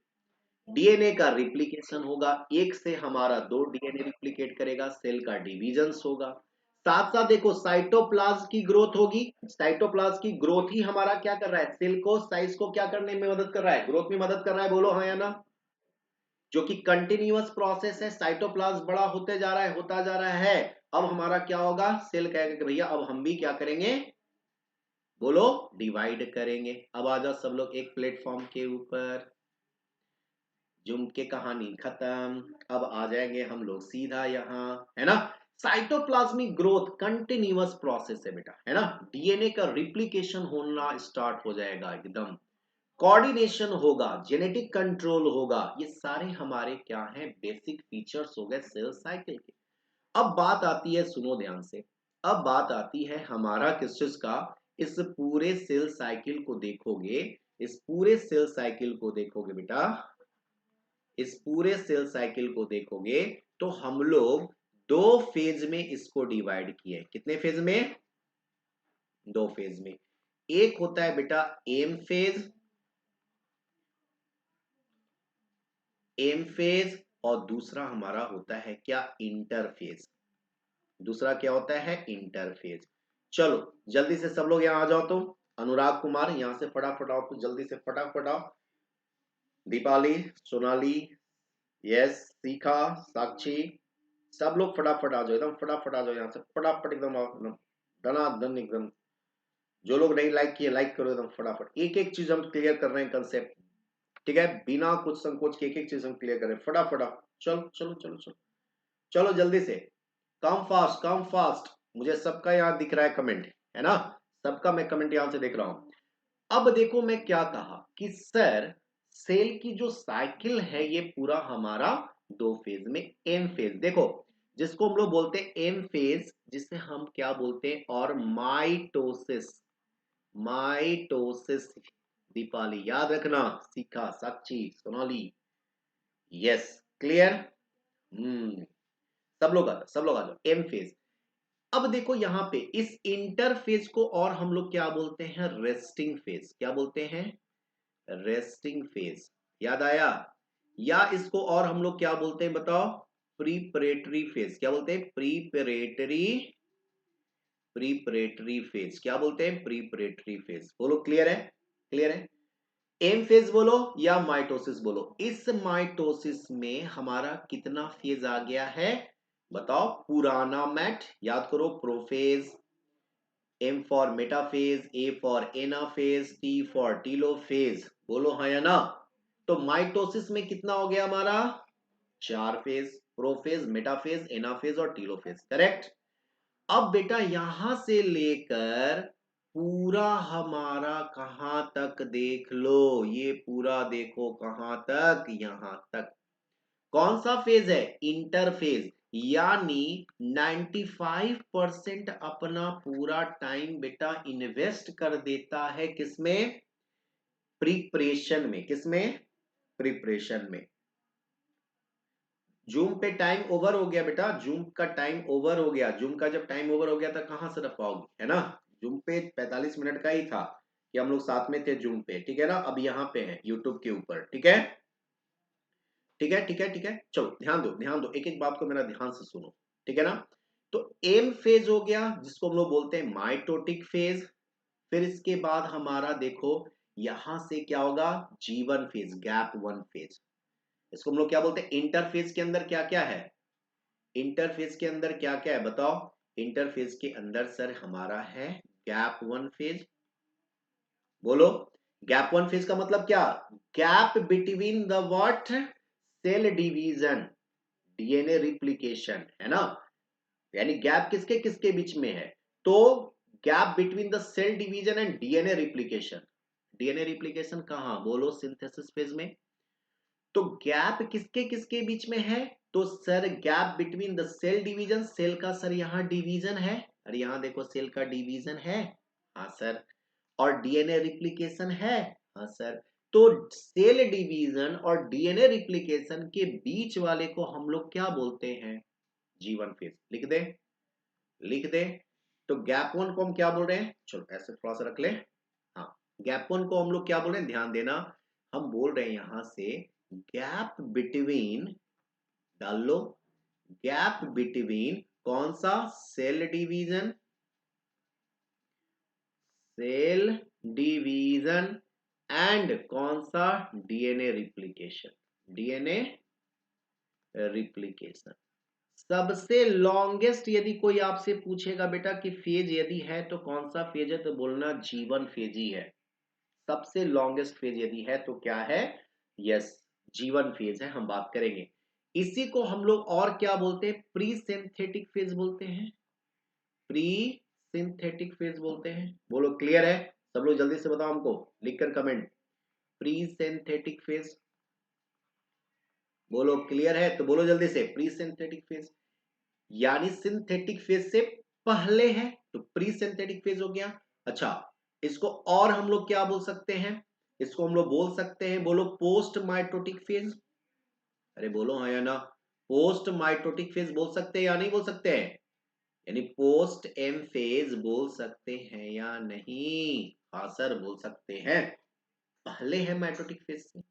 डीएनए का रिप्लिकेशन होगा, एक से हमारा दो डीएनए रिप्लिकेट करेगा, सेल का डिविजन्स होगा। साथ साथ देखो साइटोप्लाज्म की ग्रोथ होगी, साइटोप्लाज्म की ग्रोथ ही हमारा क्या कर रहा है, सेल को साइज को क्या करने में मदद कर रहा है, ग्रोथ में मदद कर रहा है। बोलो हाँ या ना। जो कि कंटिन्यूअस प्रोसेस है, साइटोप्लाज्म बड़ा होते जा रहा है, होता जा रहा है। अब हमारा क्या होगा, सेल कहेगा कि भैया अब हम भी क्या करेंगे, बोलो डिवाइड करेंगे। अब आ जाओ सब लोग एक प्लेटफॉर्म के ऊपर, जुम के कहानी खत्म। अब आ जाएंगे हम लोग सीधा यहाँ, है ना। साइटोप्लाज्मिक ग्रोथ कंटिन्यूअस प्रोसेस है बेटा, है ना। डीएनए का रिप्लिकेशन होना स्टार्ट हो जाएगा एकदम, कोऑर्डिनेशन होगा, जेनेटिक कंट्रोल होगा, ये सारे हमारे क्या हैं, बेसिक फीचर्स हो गए सेल साइकिल के। अब बात आती है, सुनो ध्यान से, अब बात आती है हमारा किस चीज का, इस पूरे सेल साइकिल को देखोगे, इस पूरे सेल साइकिल को देखोगे बेटा, इस पूरे सेल साइकिल को देखोगे तो हम लोग दो फेज में इसको डिवाइड किए। कितने फेज में, दो फेज में। एक होता है बेटा एम फेज, एम फेज, और दूसरा हमारा होता है क्या, इंटरफेज। दूसरा क्या होता है, इंटरफेज। चलो जल्दी से सब लोग यहां आ जाओ, तो अनुराग कुमार यहां से फटाफट आओ, तो जल्दी से फटाफट आओ। दीपाली, सोनाली, यस सीखा, साक्षी, सब लोग फटाफट आ जाओ, एकदम फटाफट आ जाओ यहाँ से, फटाफट एकदम आओ, एकदम धनाधन एकदम। जो लोग नहीं लाइक किए लाइक करो एकदम फटाफट, एक एक चीज हम क्लियर कर रहे हैं कंसेप्ट, ठीक है, बिना कुछ संकोच के एक एक चीज हम क्लियर कर रहे हैं, फटाफट आओ। चलो चलो चलो चलो, चलो जल्दी से, कम फास्ट कम फास्ट। मुझे सबका यहाँ दिख रहा है कमेंट, है ना, सबका मैं कमेंट यहाँ से देख रहा हूं। अब देखो मैं क्या कहा कि सर सेल की जो साइकिल है ये पूरा हमारा दो फेज में, एम फेज। देखो जिसको हम लोग बोलते हैं एम फेज, जिसे हम क्या बोलते हैं, और माइटोसिस। माइटोसिस। दीपाली याद रखना, सीखा, साक्षी, सोनाली, यस, क्लियर। सब लोग आ जाओ, सब लोग आ जाओ, एम फेज। अब देखो यहां पे इस इंटरफेज को और हम लोग क्या बोलते हैं, रेस्टिंग फेज। क्या बोलते हैं, रेस्टिंग फेज। याद आया। या इसको और हम लोग क्या बोलते हैं बताओ, प्रीपरेटरी फेज। क्या बोलते हैं, प्रीपरेटरी, प्रीपरेटरी फेज। क्या बोलते हैं, प्रीपरेटरी फेज। बोलो क्लियर है, क्लियर है। एम फेज बोलो या माइटोसिस बोलो। इस माइटोसिस में हमारा कितना फेज आ गया है बताओ, पुराना मैट। याद करो, prophase, M for metaphase, A for anaphase, T for telophase. बोलो हाँ या ना। तो माइटोसिस में कितना हो गया हमारा, 4 फेज, प्रोफेज, मेटाफेज, एनाफेज और टीलोफेज, करेक्ट। अब बेटा यहां से लेकर पूरा हमारा कहां तक देख लो, ये पूरा देखो कहां तक, यहां तक। कौन सा फेज है, इंटरफेज। यानी 95% अपना पूरा टाइम बेटा इन्वेस्ट कर देता है किसमें, प्रिपरेशन में। किसमें, प्रिपरेशन में। जूम पे टाइम ओवर हो गया बेटा, जूम का टाइम ओवर हो गया। जूम का जब टाइम ओवर हो गया तो कहां से रख पाओगे, है ना। जूम पे 45 मिनट का ही था कि हम लोग साथ में थे जूम पे, ठीक है ना। अब यहाँ पे है यूट्यूब के ऊपर, ठीक है, ठीक है, ठीक है, ठीक है। चलो ध्यान दो, ध्यान दो, एक एक बात को मेरा ध्यान से सुनो, ठीक है ना। तो एम फेज हो गया, जिसको हम लोग बोलते हैं माइटोटिक फेज। फिर इसके बाद हमारा देखो यहां से क्या होगा, जीवन फेज, गैप वन फेज। इसको हम लोग क्या बोलते हैं, इंटरफेज के अंदर क्या क्या है, इंटरफेज के अंदर क्या क्या है बताओ। इंटरफेज के अंदर सर हमारा है गैप वन फेज। बोलो, गैप वन फेज का मतलब क्या, gap between the what, cell division, DNA replication, है ना। यानी गैप किसके किसके बीच में है, तो gap between the cell division and DNA replication. DNA replication कहां, बोलो सिंथेसिस फेज में। तो गैप किसके किसके बीच में है, तो sir gap between the cell division, cell का सर यहां डिवीजन है, और यहां देखो सेल का डिवीजन है, हाँ सर। और डीएनए रिप्लिकेशन है, हाँ सर। तो सेल डिवीजन और डीएनए रिप्लिकेशन के बीच वाले को हम लोग क्या बोलते हैं, जीवन फेज। लिख दे, लिख दे। तो गैप वन को हम क्या बोल रहे हैं, चलो ऐसे थोड़ा सा रख ले। हाँ, गैप वन को हम लोग क्या बोल रहे हैं, ध्यान देना। हम बोल रहे हैं यहां से गैप बिटवीन, डाल लो, गैप बिटवीन कौन सा, cell division, cell division and कौन सा, डीएनए रिप्लिकेशन, डीएनए रिप्लिकेशन। सबसे लॉन्गेस्ट यदि कोई आपसे पूछेगा बेटा कि फेज यदि है तो कौन सा फेज है, तो बोलना जीवन फेज ही है। सबसे लॉन्गेस्ट फेज यदि है तो क्या है, यस, जीवन फेज है, हम बात करेंगे। इसी को हम लोग और क्या बोलते हैं, प्री सिंथेटिक फेज बोलते हैं, प्री सिंथेटिक फेज बोलते हैं। बोलो क्लियर है, सब लोग जल्दी से बताओ हमको, लिखकर कमेंट, प्री सिंथेटिक फेज। बोलो क्लियर है तो बोलो जल्दी से, प्री सिंथेटिक फेज। यानी सिंथेटिक फेज से पहले है तो प्री सिंथेटिक फेज हो गया। अच्छा, इसको और हम लोग क्या बोल सकते हैं, इसको हम लोग बोल सकते हैं, बोलो पोस्ट माइटोटिक फेज। अरे बोलो हाँ या ना, पोस्ट माइटोटिक फेज बोल सकते हैं या नहीं बोल सकते हैं, यानी पोस्ट एम फेज बोल सकते हैं या नहीं, हाँ सर बोल सकते हैं, पहले है माइटोटिक फेज से।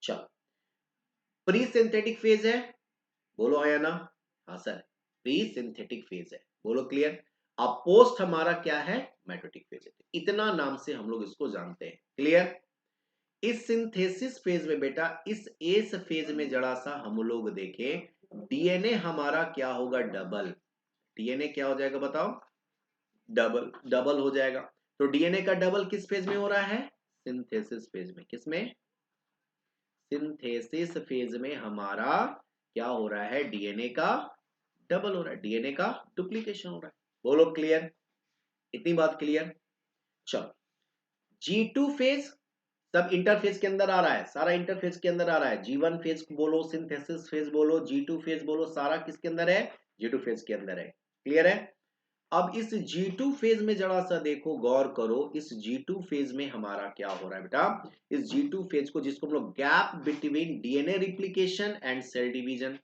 चलो, प्री सिंथेटिक फेज है, बोलो हाँ या ना, हाँ सर, प्री सिंथेटिक फेज है, बोलो क्लियर। अब पोस्ट हमारा क्या है, माइटोटिक फेज है, इतना नाम से हम लोग इसको जानते हैं, क्लियर। इस सिंथेसिस फेज में बेटा, इस एस फेज में जरा सा हम लोग देखें, डीएनए हमारा क्या होगा, डबल। डीएनए क्या हो जाएगा बताओ, डबल, डबल हो जाएगा। तो डीएनए का डबल किस फेज में हो रहा है, सिंथेसिस फेज में। किसमें, सिंथेसिस फेज में हमारा क्या हो रहा है, डीएनए का डबल हो रहा है, डीएनए का डुप्लीकेशन हो रहा है। बोलो क्लियर, इतनी बात क्लियर। चलो, G2 फेज सब इंटरफेज के अंदर आ रहा है, सारा इंटरफेज के अंदर आ रहा है। G1 फेज बोलो, सिंथेसिस फेज बोलो, G2 फेज बोलो, सारा किसके अंदर है, G2 फेज के अंदर है। क्लियर है? अब इस G2 फेज में जरा सा देखो, गौर करो, इस G2 फेज में हमारा क्या हो रहा है बेटा। इस G2 फेज को, जिसको हम लोग gap between DNA replication and cell division,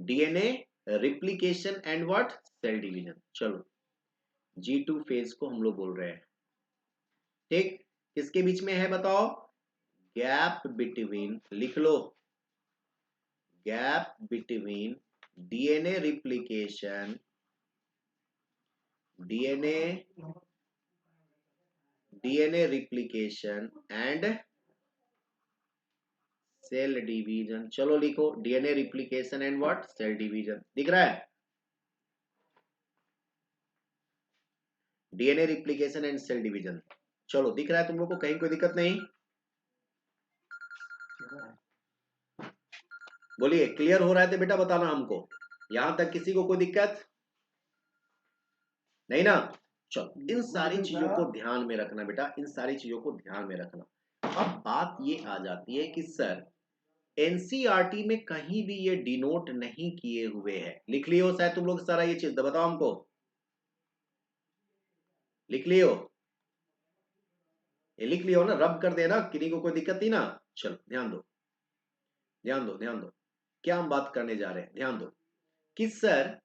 DNA replication and what, cell division. चलो G2 फेज को हम लोग बोल रहे हैं, ठीक। किसके बीच में है बताओ? गैप बिटवीन, लिख लो, gap between DNA replication, DNA replication and cell division. चलो लिखो, DNA replication and what, cell division. दिख रहा है? DNA replication and cell division. चलो दिख रहा है तुम लोग को? कहीं कोई दिक्कत नहीं? बोलिए, क्लियर हो रहा है तो बेटा बताना हमको। यहां तक किसी को कोई दिक्कत नहीं ना? चलो इन सारी चीजों को ध्यान में रखना बेटा, इन सारी चीजों को ध्यान में रखना। अब बात ये आ जाती है कि सर एनसीईआरटी में कहीं भी ये डिनोट नहीं किए हुए हैं। लिख लियो शायद तुम लोग सारा ये चीज, बताओ हमको, लिख लियो? ये लिख लियो ना, रब कर देना, किसी को कोई दिक्कत नहीं ना? चलो ध्यान दो, ध्यान दो, ध्यान दो, क्या हम बात करने जा रहे हैं, ध्यान दो। कि सर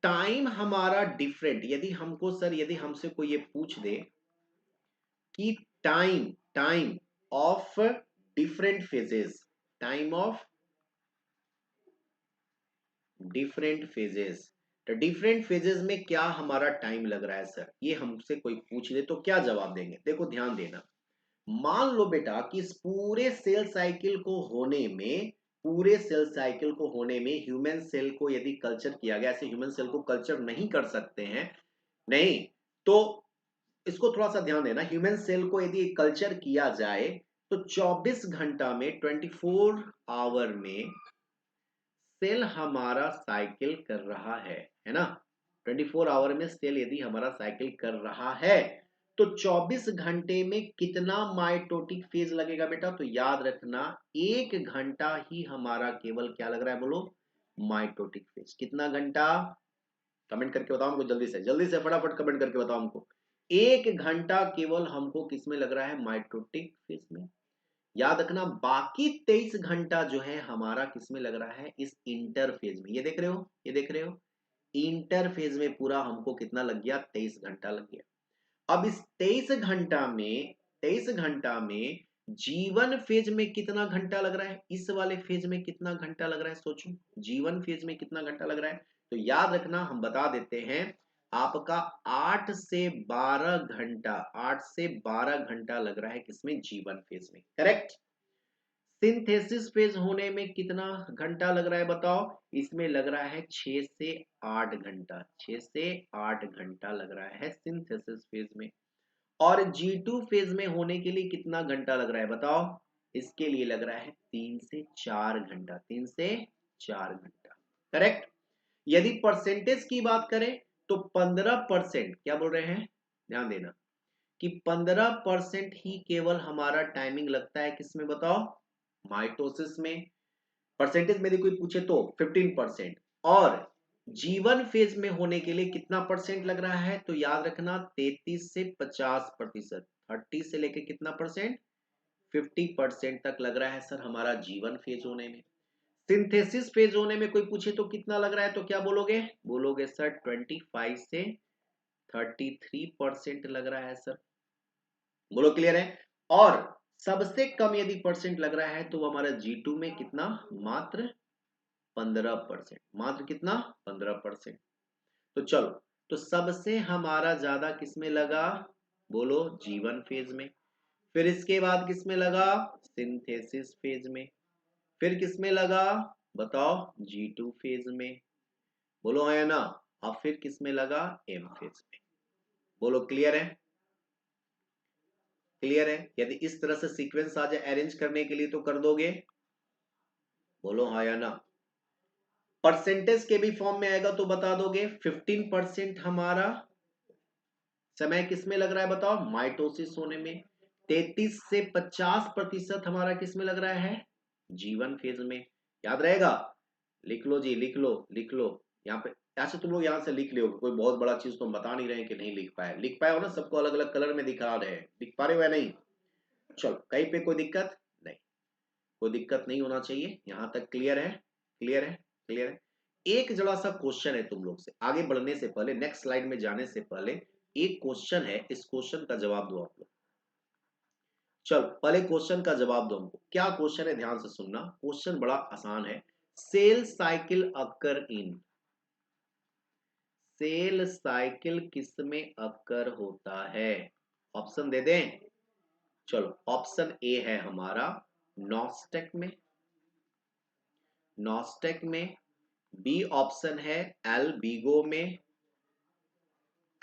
टाइम हमारा डिफरेंट, यदि हमको सर, यदि हमसे कोई ये पूछ दे कि time, time of different phases, time of different phases, तो डिफरेंट फेजेस में क्या हमारा टाइम लग रहा है सर, ये हमसे कोई पूछ ले तो क्या जवाब देंगे? देखो ध्यान देना, मान लो बेटा कि इस पूरे सेल साइकिल को होने में, पूरे सेल साइकिल को होने में ह्यूमन सेल को यदि कल्चर किया गया, ऐसे ह्यूमन सेल को कल्चर नहीं कर सकते हैं, नहीं, तो इसको थोड़ा सा ध्यान देना, ह्यूमन सेल को यदि कल्चर किया जाए तो 24 घंटा में, 24 आवर में सेल हमारा साइकिल कर रहा है ना? 24 आवर में सेल यदि हमारा साइकिल कर रहा है तो 24 घंटे में कितना माइटोटिक फेज लगेगा बेटा? तो याद रखना 1 घंटा ही हमारा केवल क्या लग रहा है, बोलो, माइटोटिक फेज। कितना घंटा? कमेंट करके बताओ हमको, जल्दी से फटाफट कमेंट करके बताओ हमको। 1 घंटा केवल हमको किसमें लग रहा है? माइटोटिक फेज में। याद रखना बाकी 23 घंटा जो है हमारा किसमें लग रहा है? इस इंटरफेज में। ये देख रहे हो, ये देख रहे हो, इंटरफेज में पूरा हमको कितना लग गया? 23 घंटा लग गया। अब इस 23 घंटा में, 23 घंटा में जीवन फेज में कितना घंटा लग रहा है? इस वाले फेज में कितना घंटा लग रहा है? सोचो, जीवन फेज में कितना घंटा लग रहा है? तो याद रखना, हम बता देते हैं, आपका 8 से 12 घंटा, 8 से 12 घंटा लग रहा है किसमें? जीवन फेज में। करेक्ट। सिंथेसिस फेज होने में कितना घंटा लग रहा है बताओ? इसमें लग रहा है 6 से 8 घंटा, 6 से 8 घंटा लग रहा है सिंथेसिस फेज में। और G2 फेज में होने के लिए कितना घंटा लग रहा है बताओ? इसके लिए लग रहा है 3 से 4 घंटा, 3 से 4 घंटा। करेक्ट। यदि परसेंटेज की बात करें तो 15%, क्या बोल रहे हैं, ध्यान देना, कि 15% ही केवल हमारा टाइमिंग लगता है किसमें बताओ? माइटोसिस में। परसेंटेज में यदि कोई पूछे तो 15%। और जीवन फेज में होने के लिए कितना परसेंट लग रहा है? तो याद रखना 33 से 50%, 30 से लेके कितना परसेंट? 50% तक लग रहा है सर हमारा जीवन फेज होने में। सिंथेसिस फेज होने में कोई पूछे तो कितना लग रहा है, तो क्या बोलोगे? बोलोगे सर 25 से 33% लग रहा है सर। बोलो क्लियर है? और सबसे कम यदि परसेंट लग रहा है तो वो हमारा G2 में कितना? मात्र 15%। मात्र कितना? 15%। तो चलो, तो सबसे हमारा ज्यादा किसमें लगा? बोलो, जीवन फेज में। फिर इसके बाद किसमें लगा? सिंथेसिस फेज में। फिर किसमें लगा? बताओ, G2 फेज में। बोलो है ना? अब फिर किसमें लगा? M फेज में। बोलो क्लियर है? क्लियर है? यदि इस तरह से सीक्वेंस आ जाए अरेंज करने के लिए तो कर दोगे? बोलो हाँ या ना? परसेंटेज के भी फॉर्म में आएगा तो बता दोगे? 15% हमारा समय किसमें लग रहा है बताओ? माइटोसिस होने में। 33 से 50% हमारा किसमें लग रहा है? जीवन फेज में। याद रहेगा? लिख लो जी, लिख लो, लिख लो। यहाँ पे ऐसे तुम लोग यहाँ से लिख लियो, कोई बहुत बड़ा चीज तुम बता नहीं रहे कि नहीं लिख पाए। लिख पाए हो ना, सबको अलग अलग कलर में दिखा रहे हैं, लिख पा रहे हो या नहीं? चलो, कहीं पे कोई दिक्कत नहीं, कोई दिक्कत नहीं होना चाहिए। यहाँ तक क्लियर है? क्लियर है? क्लियर है? एक जरा सा क्वेश्चन है तुम लोग से, आगे बढ़ने से पहले, नेक्स्ट स्लाइड में जाने से पहले एक क्वेश्चन है, इस क्वेश्चन का जवाब दो आप लोग। चलो, पहले क्वेश्चन का जवाब दो हमको। क्या क्वेश्चन है, ध्यान से सुनना, क्वेश्चन बड़ा आसान है। सेल साइकिल अकर इन, सेल साइकिल किस में अकर होता है? ऑप्शन दे दें? चलो, ऑप्शन ए है हमारा नॉस्टेक में, नॉस्टेक में। बी ऑप्शन है एल्बिगो में,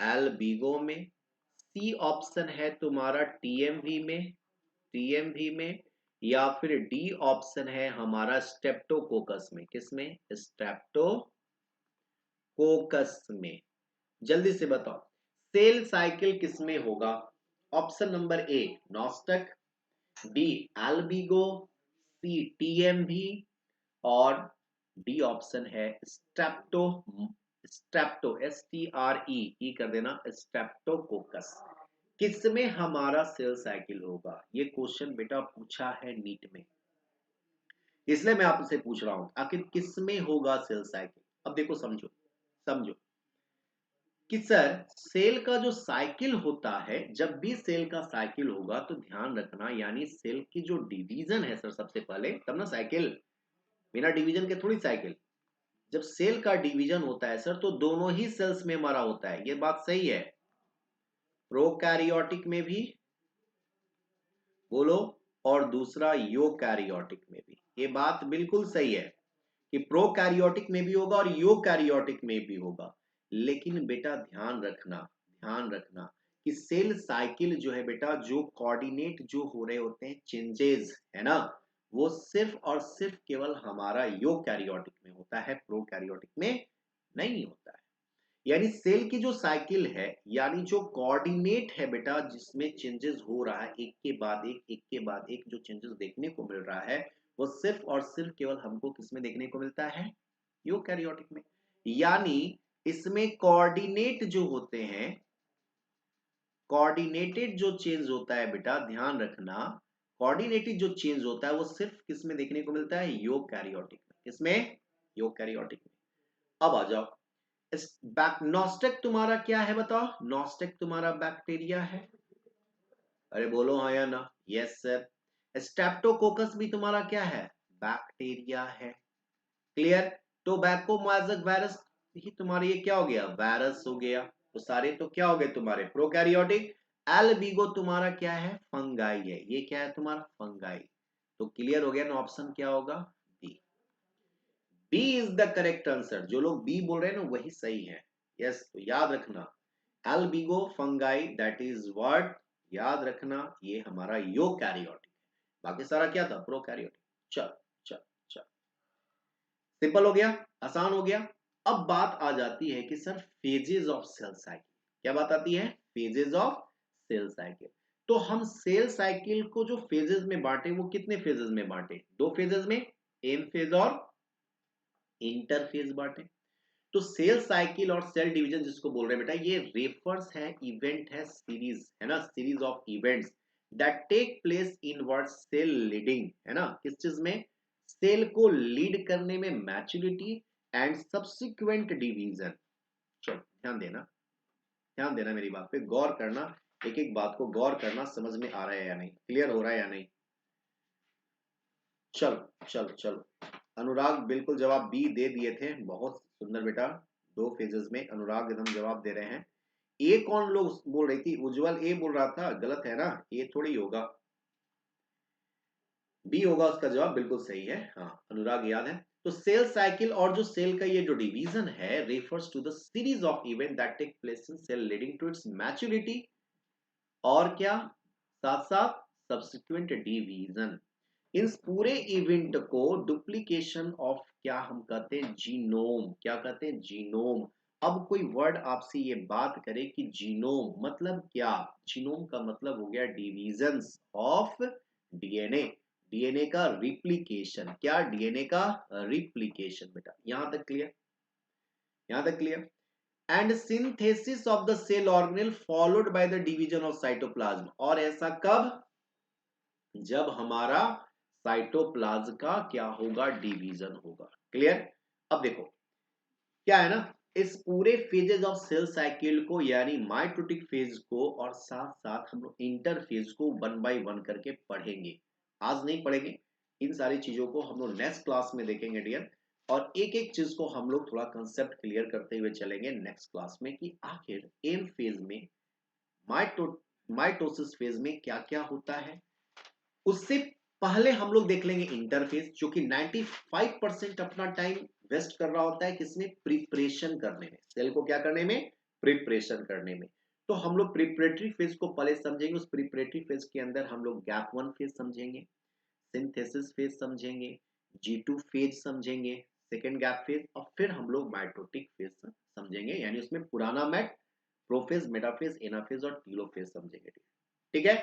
एल्बिगो में। सी ऑप्शन है तुम्हारा टीएमवी में, टीएमवी में। या फिर डी ऑप्शन है हमारा स्ट्रेप्टोकोकस में। किसमें? स्ट्रेप्टोकोकस में। जल्दी से बताओ, सेल साइकिल किसमें होगा? Option number A nostoc, B albugo, C TMV, और डी ऑप्शन है स्ट्रेप्टो, स्ट्रेप्टो STRE कर देना, स्ट्रेप्टोकोकस। किसमें हमारा सेल साइकिल होगा? ये क्वेश्चन बेटा पूछा है नीट में, इसलिए मैं आपसे पूछ रहा हूं आखिर किसमें होगा सेल साइकिल। अब देखो, समझो, समझो कि सर सेल का जो साइकिल होता है, जब भी सेल का साइकिल होगा तो ध्यान रखना, यानी सेल की जो डिवीजन है सर, सबसे पहले तब ना साइकिल, बिना डिवीजन के थोड़ी साइकिल। जब सेल का डिवीजन होता है सर, तो दोनों ही सेल्स में हमारा होता है, ये बात सही है। प्रोकैरियोटिक में भी बोलो, और दूसरा यूकैरियोटिक में भी, ये बात बिल्कुल सही है कि प्रोकैरियोटिक में भी होगा और यूकैरियोटिक में भी होगा। लेकिन बेटा ध्यान रखना, ध्यान रखना कि सेल साइकिल जो है बेटा, जो कोऑर्डिनेट जो हो रहे होते हैं, चेंजेस है ना, वो सिर्फ और सिर्फ केवल हमारा यूकैरियोटिक में होता है, प्रोकैरियोटिक में नहीं होता है। यानी सेल की जो साइकिल है, यानी जो कोऑर्डिनेट है बेटा, जिसमें चेंजेस हो रहा है एक के बाद एक के बाद एक, जो चेंजेस देखने को मिल रहा है, वो सिर्फ और सिर्फ केवल हमको किसमें देखने को मिलता है? यूकैरियोटिक में। यानी इसमें कोऑर्डिनेट जो होते हैं, कोऑर्डिनेटेड जो चेंज होता है बेटा, ध्यान रखना, कोऑर्डिनेटेड जो चेंज होता है वो सिर्फ किसमें देखने को मिलता है? यूकैरियोटिक में। किसमें? यूकैरियोटिक में। अब आ जाओ, नॉस्टेक तुम्हारा क्या है बताओ? नॉस्टेक तुम्हारा बैक्टीरिया है, अरे बोलो हाँ या ना? Yes sir. स्ट्रेप्टोकोकस भी तुम्हारा क्या है? बैक्टीरिया है। क्लियर? टोबैको माइजक वायरस ही तुम्हारी, ये क्या हो गया? वायरस हो गया। तो सारे तो क्या हो गए तुम्हारे? प्रोकैरियोटिक। एल्बिगो तुम्हारा क्या है? फंगाई है। ये क्या है तुम्हारा? फंगाई। तो क्लियर हो गया ना, ऑप्शन क्या होगा? B. B is the correct answer. जो लोग बी बोल रहे हैं ना, वही सही है। यस, तो याद रखना, Albugo fungi, that is what, याद रखना, ये हमारा यूकैरियोटिक है। बाकी सारा क्या था? प्रोकैरियोटिक। चल चल चल, सिंपल हो गया, आसान हो गया। अब बात आ जाती है कि sir phases of cell cycle, क्या बात आती है? Phases of cell cycle. तो हम सेल साइकिल को जो फेजेस में बांटे, वो कितने फेजेस में बांटे? दो फेजेस में, एम फेज और इंटरफेज बांटे। तो सेल साइकिल और सेल डिवीजन जिसको बोल रहे हैं बेटा, ये रेफर्स है, इवेंट है, सीरीज है ना, series of events that take place in what cell leading, है ना, किस चीज में? सेल को लीड करने में, मैच्योरिटी एंड सब्सिक्वेंट डिवीजन। चलो ध्यान देना, ध्यान देना, मेरी बात पे गौर करना, एक एक बात को गौर करना, समझ में आ रहा है या नहीं, क्लियर हो रहा है या नहीं? चलो चलो चलो, अनुराग बिल्कुल जवाब बी दे दिए थे, बहुत सुंदर बेटा। दो फेजेस में अनुराग एकदम जवाब दे रहे हैं। ए कौन लोग बोल रही थी? उज्जवल ए बोल रहा था, गलत है ना, ये थोड़ी होगा, बी होगा उसका जवाब, बिल्कुल सही है। हाँ, अनुराग याद है। तो सेल साइकिल और जो सेल का ये जो डिवीजन है, refers to the series of event that take place in cell leading to its maturity, और क्या, साथ साथ सब्सिक्वेंट डिवीजन। इस पूरे इवेंट को डुप्लीकेशन ऑफ, क्या हम कहते हैं? जीनोम। क्या कहते हैं? जीनोम। अब कोई वर्ड आपसे ये बात करे कि जीनोम मतलब क्या? जीनोम का मतलब हो गया डिवीजन ऑफ डीएनए। डीएनए का रिप्लिकेशन, क्या? डीएनए का रिप्लिकेशन। बेटा यहां तक क्लियर? यहां तक clear? And synthesis of the cell organelle followed by the division of cytoplasm. और ऐसा कब? जब हमारा साइटोप्लाज्म का क्या होगा? डिवीजन होगा। क्लियर? अब देखो क्या है ना, इस पूरे फेजेस ऑफ सेल साइकिल को यानी माइटोटिक फेज को और साथ साथ हम लोग इंटरफेज को वन बाय वन करके पढ़ेंगे। आज नहीं पढ़ेंगे, इन सारी चीजों को हम लोग नेक्स्ट क्लास में देखेंगे डियर। और एक एक चीज को हम लोग थोड़ा कंसेप्ट क्लियर करते हुए चलेंगे नेक्स्ट क्लास में कि आखिर एम फेज में माइटो माइटोसिस फेज में क्या क्या होता है। उससे पहले हम लोग देख लेंगे इंटरफेस, जो कि 95% अपना टाइम वेस्ट कर रहा होता है किसमें? प्रिपरेशन करने में। सेल को क्या करने में? प्रिपरेशन करने में। तो हम लोग प्रिपरेटरी फेज को पहले समझेंगे। उस प्रिपरेटरी फेज के अंदर हम लोग गैप वन फेज समझेंगे, सिंथेसिस फेज समझेंगे, G2 फेज समझेंगे, सेकेंड गैप फेज, और फिर हम लोग माइटोटिक फेज समझेंगे। यानी उसमें पुराना मैट, प्रोफेज, मेटाफेज, एनाफेज और टीलोफेज समझेंगे। ठीक है?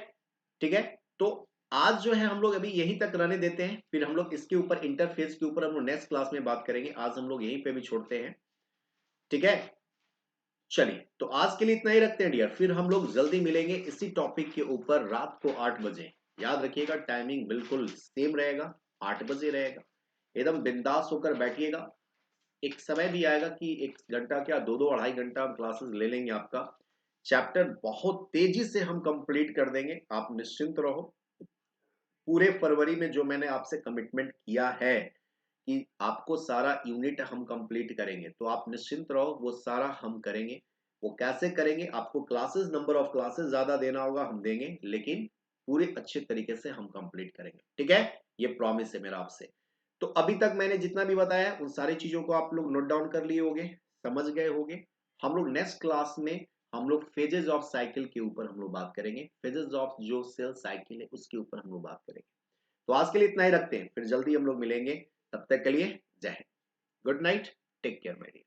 ठीक है? तो आज जो है हम लोग अभी यहीं तक रहने देते हैं, फिर हम लोग इसके ऊपर इंटरफेस के ऊपर हम लोग नेक्स्ट क्लास में बात करेंगे। आज हम लोग यहीं पे भी छोड़ते हैं। ठीक है? चलिए, तो आज के लिए इतना ही रखते हैं डियर, फिर हम लोग जल्दी मिलेंगे इसी टॉपिक के ऊपर रात को 8 बजे। याद रखिएगा टाइमिंग बिल्कुल सेम रहेगा, 8 बजे रहेगा। एकदम बिंदास होकर बैठिएगा। एक समय भी आएगा कि 1 घंटा क्या 2-2 2.5 घंटा हम क्लासेस ले लेंगे। आपका चैप्टर बहुत तेजी से हम कंप्लीट कर देंगे, आप निश्चिंत रहो। पूरे फरवरी में जो मैंने आपसे कमिटमेंट किया है कि आपको सारा यूनिट हम कंप्लीट करेंगे, तो आप निश्चिंत रहो, वो सारा हम करेंगे। वो कैसे करेंगे? आपको क्लासेस, नंबर ऑफ क्लासेस ज्यादा देना होगा, हम देंगे, लेकिन पूरे अच्छे तरीके से हम कंप्लीट करेंगे। ठीक है? ये प्रॉमिस है मेरा आपसे। तो अभी तक मैंने जितना भी बताया उन सारी चीजों को आप लोग नोट डाउन कर लिए होंगे, समझ गए होंगे। हम लोग नेक्स्ट क्लास में हम लोग फेजेस ऑफ साइकिल के ऊपर हम लोग बात करेंगे। फेजेस ऑफ जो सेल साइकिल है उसके ऊपर हम लोग बात करेंगे। तो आज के लिए इतना ही रखते हैं, फिर जल्दी हम लोग मिलेंगे। तब तक के लिए Jai Hind, good night, take care my dear.